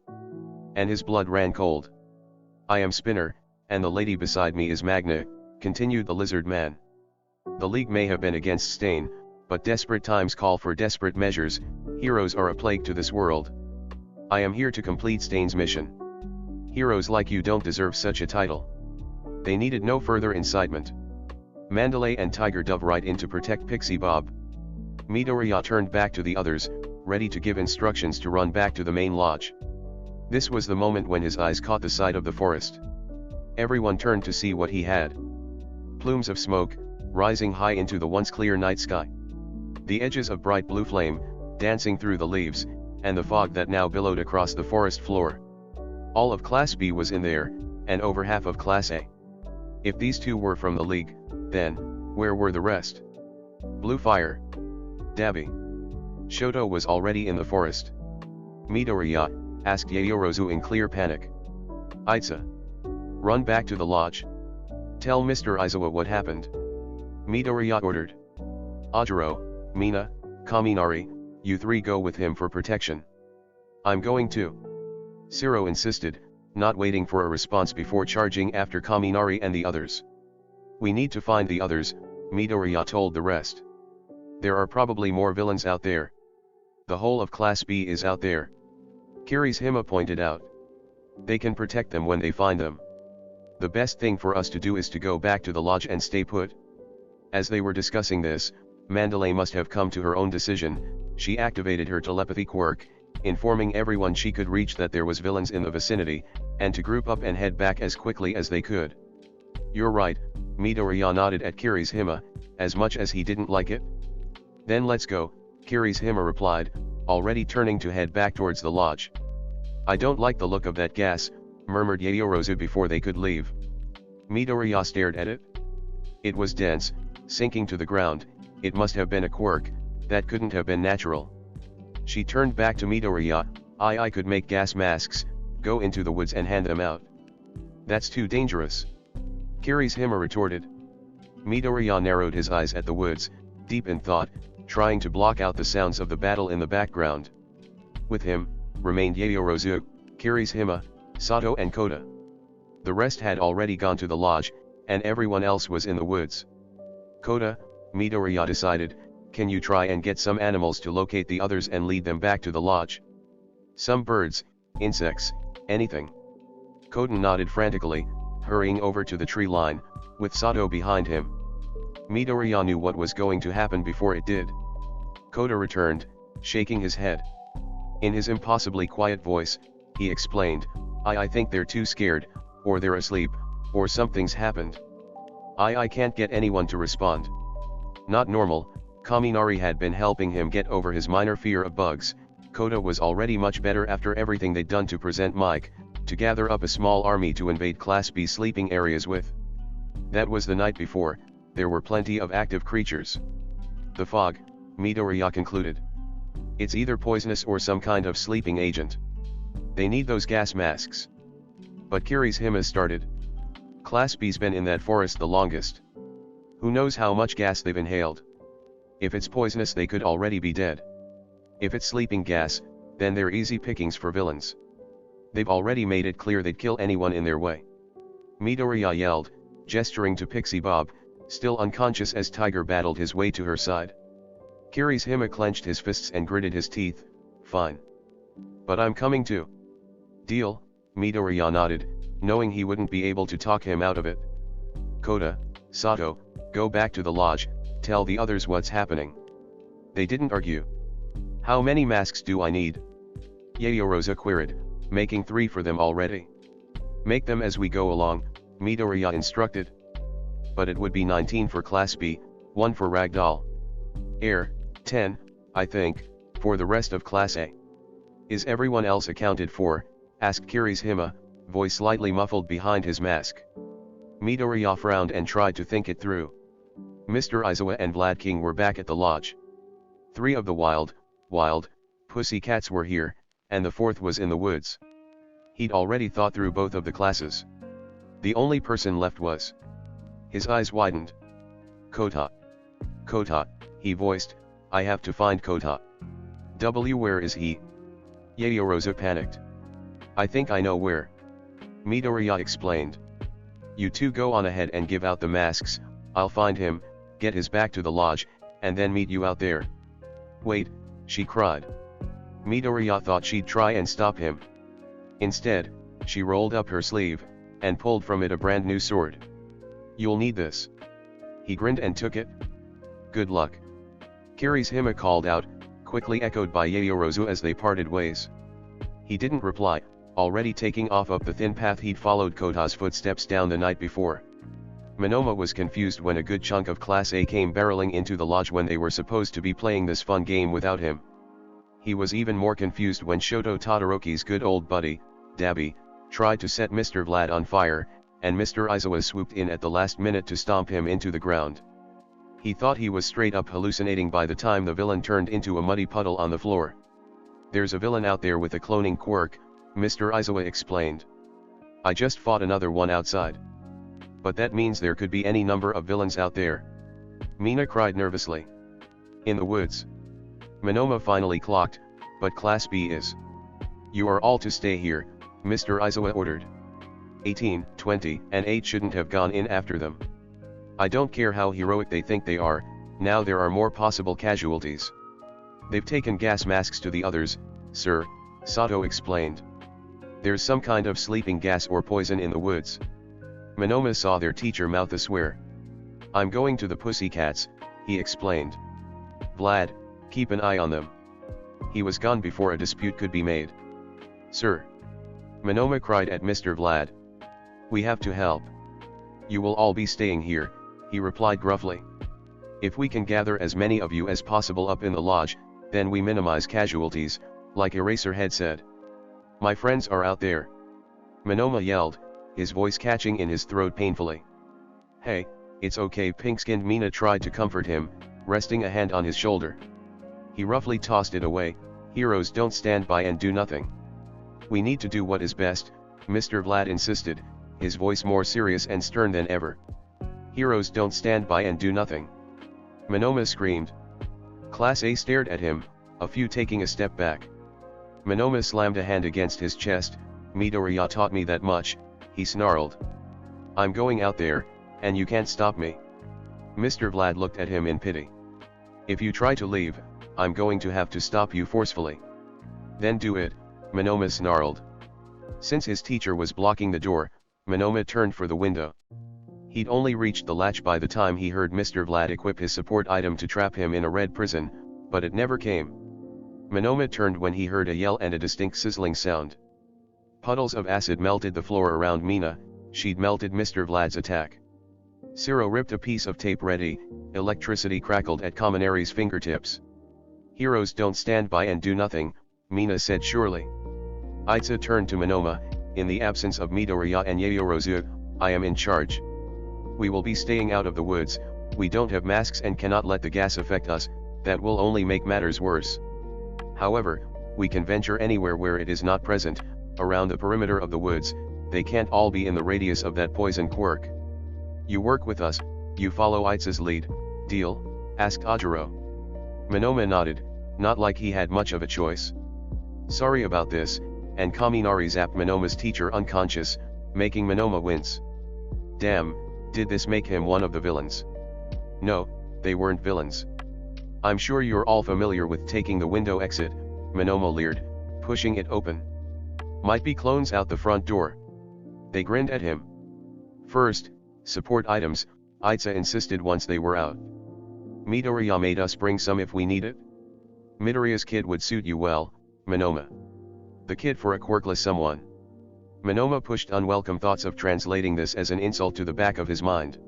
And his blood ran cold. "I am Spinner, and the lady beside me is Magna," continued the lizard man. The League may have been against Stain, but desperate times call for desperate measures. Heroes are a plague to this world. I am here to complete Stain's mission. Heroes like you don't deserve such a title. They needed no further incitement. Mandalay and Tiger dove right in to protect Pixie Bob. Midoriya turned back to the others, ready to give instructions to run back to the main lodge. This was the moment when his eyes caught the side of the forest. Everyone turned to see what he had. Plumes of smoke, rising high into the once clear night sky. The edges of bright blue flame, dancing through the leaves, and the fog that now billowed across the forest floor. All of Class B was in there, and over half of Class A. If these two were from the League, then, where were the rest? Blue Fire. Dabi. Shoto was already in the forest. Midoriya, asked Yaoyorozu in clear panic. Itza. Run back to the lodge. Tell Mr. Aizawa what happened. Midoriya ordered. Ajiro, Mina, Kaminari, you three go with him for protection. I'm going too. Siro insisted, not waiting for a response before charging after Kaminari and the others. We need to find the others, Midoriya told the rest. There are probably more villains out there. The whole of Class B is out there. Kirishima pointed out. They can protect them when they find them. The best thing for us to do is to go back to the lodge and stay put. As they were discussing this, Mandalay must have come to her own decision. She activated her telepathy quirk, informing everyone she could reach that there was villains in the vicinity, and to group up and head back as quickly as they could. You're right, Midoriya nodded at Kirishima, as much as he didn't like it. Then let's go, Kirishima replied, already turning to head back towards the lodge. I don't like the look of that gas, murmured Yaoyorozu before they could leave. Midoriya stared at it. It was dense, sinking to the ground. It must have been a quirk, that couldn't have been natural. She turned back to Midoriya. I could make gas masks, go into the woods and hand them out. That's too dangerous. Kirishima retorted. Midoriya narrowed his eyes at the woods, deep in thought, trying to block out the sounds of the battle in the background. With him, remained Yaoyorozu, Kirishima, Sato and Kota. The rest had already gone to the lodge, and everyone else was in the woods. Kota, Midoriya decided, can you try and get some animals to locate the others and lead them back to the lodge? Some birds, insects, anything. Kota nodded frantically, hurrying over to the tree line, with Sato behind him. Midoriya knew what was going to happen before it did. Kota returned, shaking his head. In his impossibly quiet voice, he explained, I think they're too scared, or they're asleep, or something's happened. I can't get anyone to respond. Not normal. Kaminari had been helping him get over his minor fear of bugs. Kota was already much better after everything they'd done to present Mike, to gather up a small army to invade Class B sleeping areas with. That was the night before. There were plenty of active creatures. The fog, Midoriya concluded. It's either poisonous or some kind of sleeping agent. They need those gas masks. But Kirishima started. Class B's been in that forest the longest. Who knows how much gas they've inhaled? If it's poisonous they could already be dead. If it's sleeping gas, then they're easy pickings for villains. They've already made it clear they'd kill anyone in their way. Midoriya yelled, gesturing to Pixie Bob, still unconscious as Tiger battled his way to her side. Kirishima clenched his fists and gritted his teeth. Fine. But I'm coming too. Deal, Midoriya nodded, knowing he wouldn't be able to talk him out of it. Kota, Sato, go back to the lodge, tell the others what's happening. They didn't argue. How many masks do I need? Yaoyorozu queried, making 3 for them already. Make them as we go along, Midoriya instructed. But it would be 19 for Class B, 1 for Ragdoll. 10, I think, for the rest of Class A. Is everyone else accounted for? Asked Kirishima, voice slightly muffled behind his mask. Midoriya frowned and tried to think it through. Mr. Aizawa and Vlad King were back at the lodge. 3 of the wild pussy cats were here, and the 4th was in the woods. He'd already thought through both of the classes. The only person left was. His eyes widened. Kota. Kota, he voiced, I have to find Kota. Where is he? Yaoyorozu panicked. I think I know where. Midoriya explained. You two go on ahead and give out the masks, I'll find him, get his back to the lodge, and then meet you out there. Wait, she cried. Midoriya thought she'd try and stop him. Instead, she rolled up her sleeve, and pulled from it a brand new sword. You'll need this. He grinned and took it. Good luck. Kirishima called out, quickly echoed by Yayorozu as they parted ways. He didn't reply, already taking off up the thin path he'd followed Kota's footsteps down the night before. Monoma was confused when a good chunk of Class A came barreling into the lodge when they were supposed to be playing this fun game without him. He was even more confused when Shoto Todoroki's good old buddy, Dabi, tried to set Mr. Vlad on fire, and Mr. Aizawa swooped in at the last minute to stomp him into the ground. He thought he was straight up hallucinating by the time the villain turned into a muddy puddle on the floor. There's a villain out there with a cloning quirk, Mr. Aizawa explained. I just fought another one outside. But that means there could be any number of villains out there. Mina cried nervously. In the woods. Monoma finally clocked, but Class B is. You are all to stay here, Mr. Aizawa ordered. 18, 20, and 8 shouldn't have gone in after them. I don't care how heroic they think they are, now there are more possible casualties. They've taken gas masks to the others, sir, Sato explained. There's some kind of sleeping gas or poison in the woods. Monoma saw their teacher mouth a swear. I'm going to the Pussycats, he explained. Vlad, keep an eye on them. He was gone before a dispute could be made. Sir. Monoma cried at Mr. Vlad. We have to help. You will all be staying here, he replied gruffly. If we can gather as many of you as possible up in the lodge, then we minimize casualties, like Eraserhead said. My friends are out there. Monoma yelled, his voice catching in his throat painfully. Hey, it's okay, pink-skinned Mina tried to comfort him, resting a hand on his shoulder. He roughly tossed it away. Heroes don't stand by and do nothing. We need to do what is best, Mr. Vlad insisted, his voice more serious and stern than ever. Heroes don't stand by and do nothing. Monoma screamed. Class A stared at him, a few taking a step back. Monoma slammed a hand against his chest. Midoriya taught me that much, he snarled. I'm going out there, and you can't stop me. Mr. Vlad looked at him in pity. If you try to leave, I'm going to have to stop you forcefully. Then do it, Monoma snarled. Since his teacher was blocking the door, Monoma turned for the window. He'd only reached the latch by the time he heard Mr. Vlad equip his support item to trap him in a red prison, but it never came. Monoma turned when he heard a yell and a distinct sizzling sound. Puddles of acid melted the floor around Mina. She'd melted Mr. Vlad's attack. Ciro ripped a piece of tape ready. Electricity crackled at Kaminari's fingertips. Heroes don't stand by and do nothing, Mina said surely. Aiza turned to Monoma. In the absence of Midoriya and Yayorozu, I am in charge. We will be staying out of the woods. We don't have masks and cannot let the gas affect us, that will only make matters worse. However, we can venture anywhere where it is not present, around the perimeter of the woods. They can't all be in the radius of that poison quirk. You work with us, you follow Aiza's lead, deal? Asked Ajiro. Monoma nodded, not like he had much of a choice. Sorry about this, and Kaminari zapped Monoma's teacher unconscious, making Monoma wince. Damn, did this make him one of the villains? No, they weren't villains. I'm sure you're all familiar with taking the window exit, Monoma leered, pushing it open. Might be clones out the front door. They grinned at him. First, support items, Aiza insisted once they were out. Midoriya made us bring some if we need it. Midoriya's kid would suit you well, Monoma. The kid for a quirkless someone. Monoma pushed unwelcome thoughts of translating this as an insult to the back of his mind.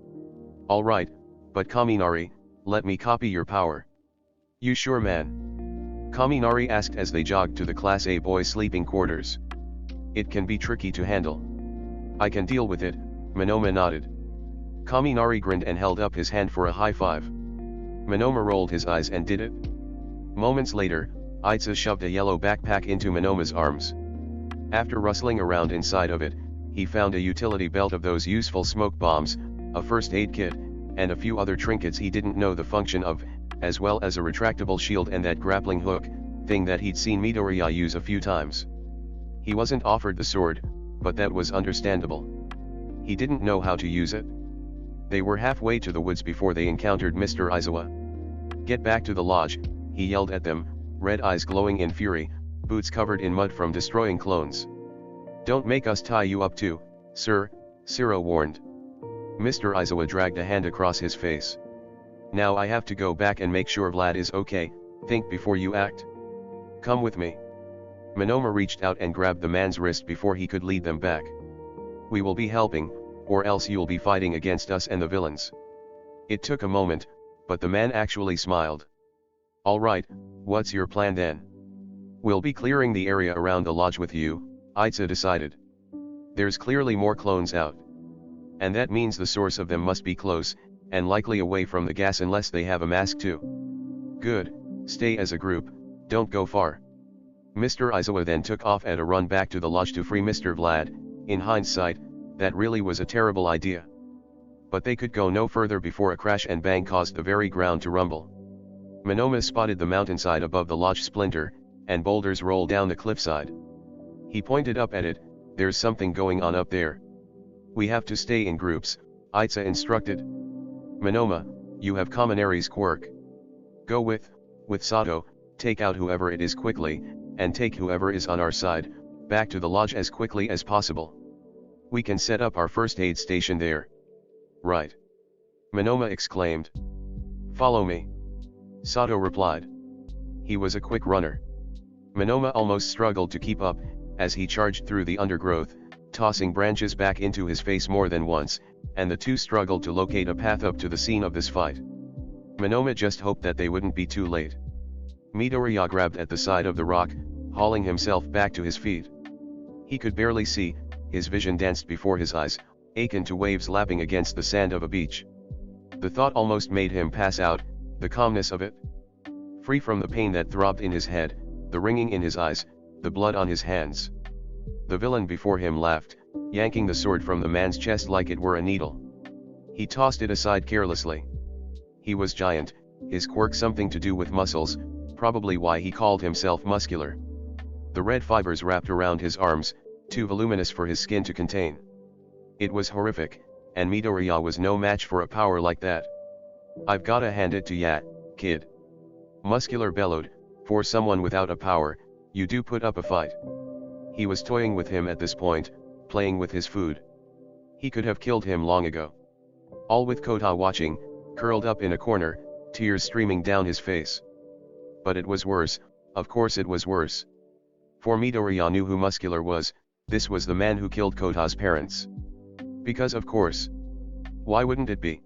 Alright, but Kaminari, let me copy your power. You sure, man? Kaminari asked as they jogged to the Class A boys' sleeping quarters. It can be tricky to handle. I can deal with it, Monoma nodded. Kaminari grinned and held up his hand for a high five. Monoma rolled his eyes and did it. Moments later, Aiza shoved a yellow backpack into Monoma's arms. After rustling around inside of it, he found a utility belt of those useful smoke bombs, a first aid kit, and a few other trinkets he didn't know the function of, as well as a retractable shield and that grappling hook, thing that he'd seen Midoriya use a few times. He wasn't offered the sword, but that was understandable. He didn't know how to use it. They were halfway to the woods before they encountered Mr. Aizawa. "Get back to the lodge," he yelled at them, red eyes glowing in fury, boots covered in mud from destroying clones. "Don't make us tie you up too, sir," Ciro warned. Mr. Aizawa dragged a hand across his face. "Now I have to go back and make sure Vlad is okay, think before you act. Come with me." Monoma reached out and grabbed the man's wrist before he could lead them back. "We will be helping, or else you'll be fighting against us and the villains." It took a moment, but the man actually smiled. "All right, what's your plan then?" "We'll be clearing the area around the lodge with you," Aiza decided. "There's clearly more clones out. And that means the source of them must be close, and likely away from the gas unless they have a mask too." "Good, stay as a group, don't go far." Mr. Aizawa then took off at a run back to the lodge to free Mr. Vlad. In hindsight, that really was a terrible idea. But they could go no further before a crash and bang caused the very ground to rumble. Monoma spotted the mountainside above the lodge splinter, and boulders rolled down the cliffside. He pointed up at it. "There's something going on up there. We have to stay in groups," Aiza instructed. "Monoma, you have Kaminari's quirk. Go with Sato, take out whoever it is quickly, and take whoever is on our side, back to the lodge as quickly as possible. We can set up our first aid station there." "Right," Monoma exclaimed. "Follow me," Sato replied. He was a quick runner. Monoma almost struggled to keep up, as he charged through the undergrowth, tossing branches back into his face more than once, and the two struggled to locate a path up to the scene of this fight. Monoma just hoped that they wouldn't be too late. Midoriya grabbed at the side of the rock, hauling himself back to his feet. He could barely see, his vision danced before his eyes, akin to waves lapping against the sand of a beach. The thought almost made him pass out, the calmness of it. Free from the pain that throbbed in his head, the ringing in his eyes, the blood on his hands. The villain before him laughed, yanking the sword from the man's chest like it were a needle. He tossed it aside carelessly. He was giant, his quirk something to do with muscles, probably why he called himself muscular. The red fibers wrapped around his arms, too voluminous for his skin to contain. It was horrific, and Midoriya was no match for a power like that. "I've gotta hand it to ya, kid," Muscular bellowed, "for someone without a power, you do put up a fight." He was toying with him at this point, playing with his food. He could have killed him long ago. All with Kota watching, curled up in a corner, tears streaming down his face. But it was worse, of course it was worse. For Midoriya knew who Muscular was. This was the man who killed Kota's parents. Because of course. Why wouldn't it be?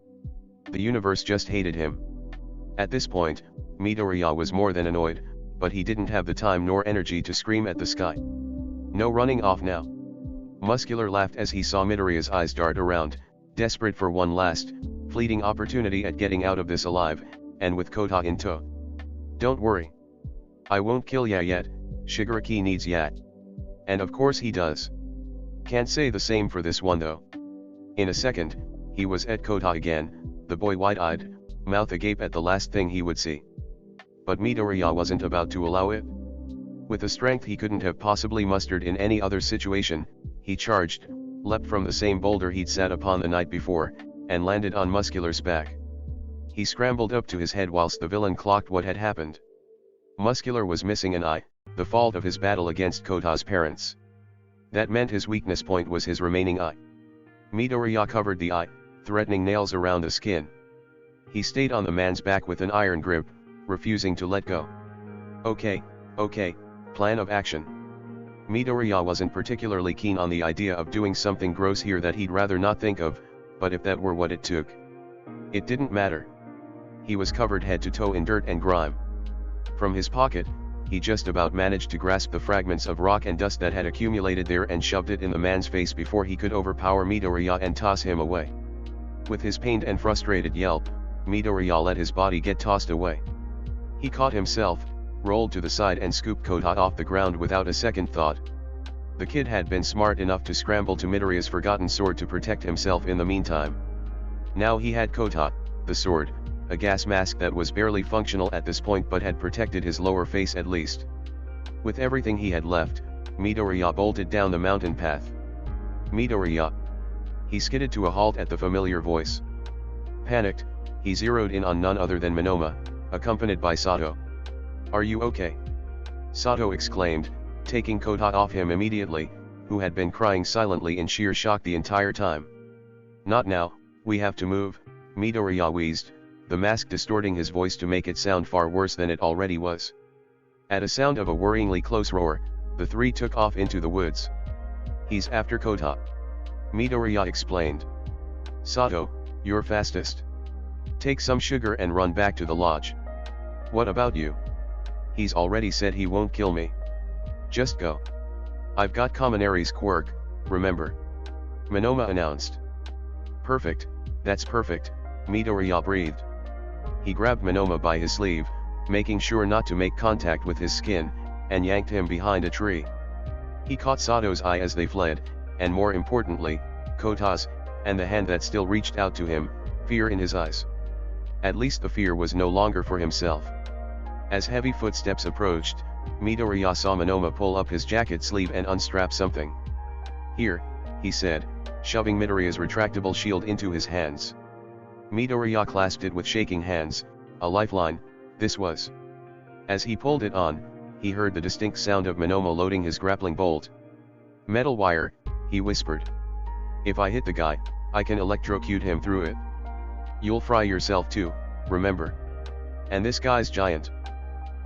The universe just hated him. At this point, Midoriya was more than annoyed, but he didn't have the time nor energy to scream at the sky. "No running off now." Muscular laughed as he saw Midoriya's eyes dart around, desperate for one last, fleeting opportunity at getting out of this alive, and with Kota in tow. "Don't worry. I won't kill ya yet, Shigaraki needs ya." And of course he does. Can't say the same for this one though. In a second, he was at Kota again, the boy wide-eyed, mouth agape at the last thing he would see. But Midoriya wasn't about to allow it. With a strength he couldn't have possibly mustered in any other situation, he charged, leapt from the same boulder he'd sat upon the night before, and landed on Muscular's back. He scrambled up to his head whilst the villain clocked what had happened. Muscular was missing an eye, the fault of his battle against Kota's parents. That meant his weakness point was his remaining eye. Midoriya covered the eye, threatening nails around the skin. He stayed on the man's back with an iron grip, refusing to let go. Okay, plan of action." Midoriya wasn't particularly keen on the idea of doing something gross here that he'd rather not think of, but if that were what it took. It didn't matter. He was covered head to toe in dirt and grime. From his pocket, he just about managed to grasp the fragments of rock and dust that had accumulated there and shoved it in the man's face before he could overpower Midoriya and toss him away. With his pained and frustrated yelp, Midoriya let his body get tossed away. He caught himself, rolled to the side and scooped Kota off the ground without a second thought. The kid had been smart enough to scramble to Midoriya's forgotten sword to protect himself in the meantime. Now he had Kota, the sword, a gas mask that was barely functional at this point but had protected his lower face at least. With everything he had left, Midoriya bolted down the mountain path. "Midoriya!" He skidded to a halt at the familiar voice. Panicked, he zeroed in on none other than Monoma, accompanied by Sato. "Are you okay?" Sato exclaimed, taking Kota off him immediately, who had been crying silently in sheer shock the entire time. "Not now, we have to move," Midoriya wheezed, the mask distorting his voice to make it sound far worse than it already was. At a sound of a worryingly close roar, the three took off into the woods. "He's after Kota," Midoriya explained. "Sato, you're fastest. Take some sugar and run back to the lodge." "What about you?" "He's already said he won't kill me. Just go. I've got Kaminari's quirk, remember?" Monoma announced. "Perfect, that's perfect," Midoriya breathed. He grabbed Monoma by his sleeve, making sure not to make contact with his skin, and yanked him behind a tree. He caught Sato's eye as they fled, and more importantly, Kota's, and the hand that still reached out to him, fear in his eyes. At least the fear was no longer for himself. As heavy footsteps approached, Midoriya saw Monoma pull up his jacket sleeve and unstrap something. "Here," he said, shoving Midoriya's retractable shield into his hands. Midoriya clasped it with shaking hands. A lifeline, this was. As he pulled it on, he heard the distinct sound of Monoma loading his grappling bolt. "Metal wire," he whispered. "If I hit the guy, I can electrocute him through it. You'll fry yourself too, remember? And this guy's giant.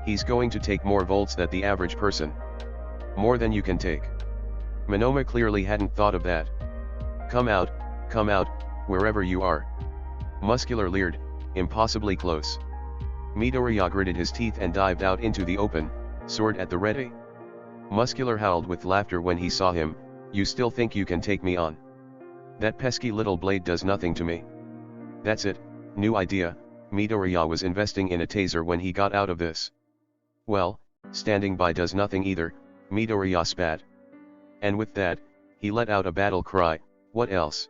He's going to take more volts than the average person. More than you can take." Monoma clearly hadn't thought of that. Come out, wherever you are." Muscular leered, impossibly close. Midoriya gritted his teeth and dived out into the open, sword at the ready. Muscular howled with laughter when he saw him. "You still think you can take me on? That pesky little blade does nothing to me." "That's it, new idea." Midoriya was investing in a taser when he got out of this. "Well, standing by does nothing either," Midoriya spat. And with that, he let out a battle cry, "What else?"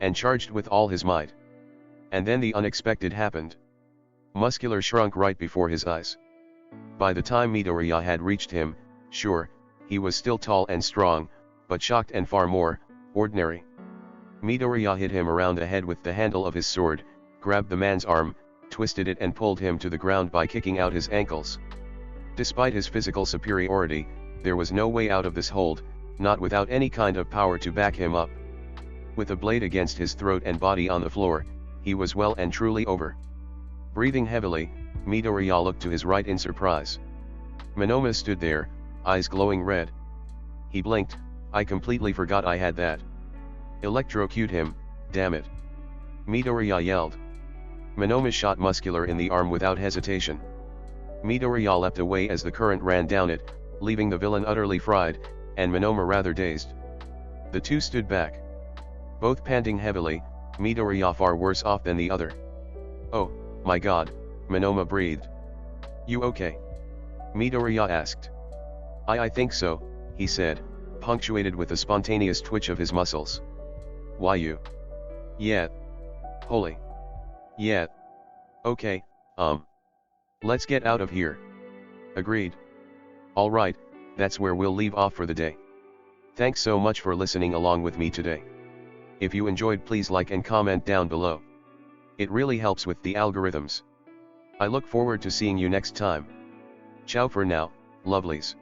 and charged with all his might. And then the unexpected happened. Muscular shrunk right before his eyes. By the time Midoriya had reached him, sure, he was still tall and strong, but shocked and far more ordinary. Midoriya hit him around the head with the handle of his sword, grabbed the man's arm, twisted it and pulled him to the ground by kicking out his ankles. Despite his physical superiority, there was no way out of this hold, not without any kind of power to back him up. With a blade against his throat and body on the floor, he was well and truly over. Breathing heavily, Midoriya looked to his right in surprise. Monoma stood there, eyes glowing red. He blinked. "I completely forgot I had that." "Electrocute him, damn it!" Midoriya yelled. Monoma shot Muscular in the arm without hesitation. Midoriya leapt away as the current ran down it, leaving the villain utterly fried, and Monoma rather dazed. The two stood back. Both panting heavily, Midoriya far worse off than the other. "Oh, my god," Monoma breathed. "You okay?" Midoriya asked. I think so," he said, punctuated with a spontaneous twitch of his muscles. "Why you?" "Yeah. Holy. Yeah. Okay, let's get out of here." "Agreed. Alright, that's where we'll leave off for the day. Thanks so much for listening along with me today. If you enjoyed, please like and comment down below. It really helps with the algorithms. I look forward to seeing you next time. Ciao for now, lovelies.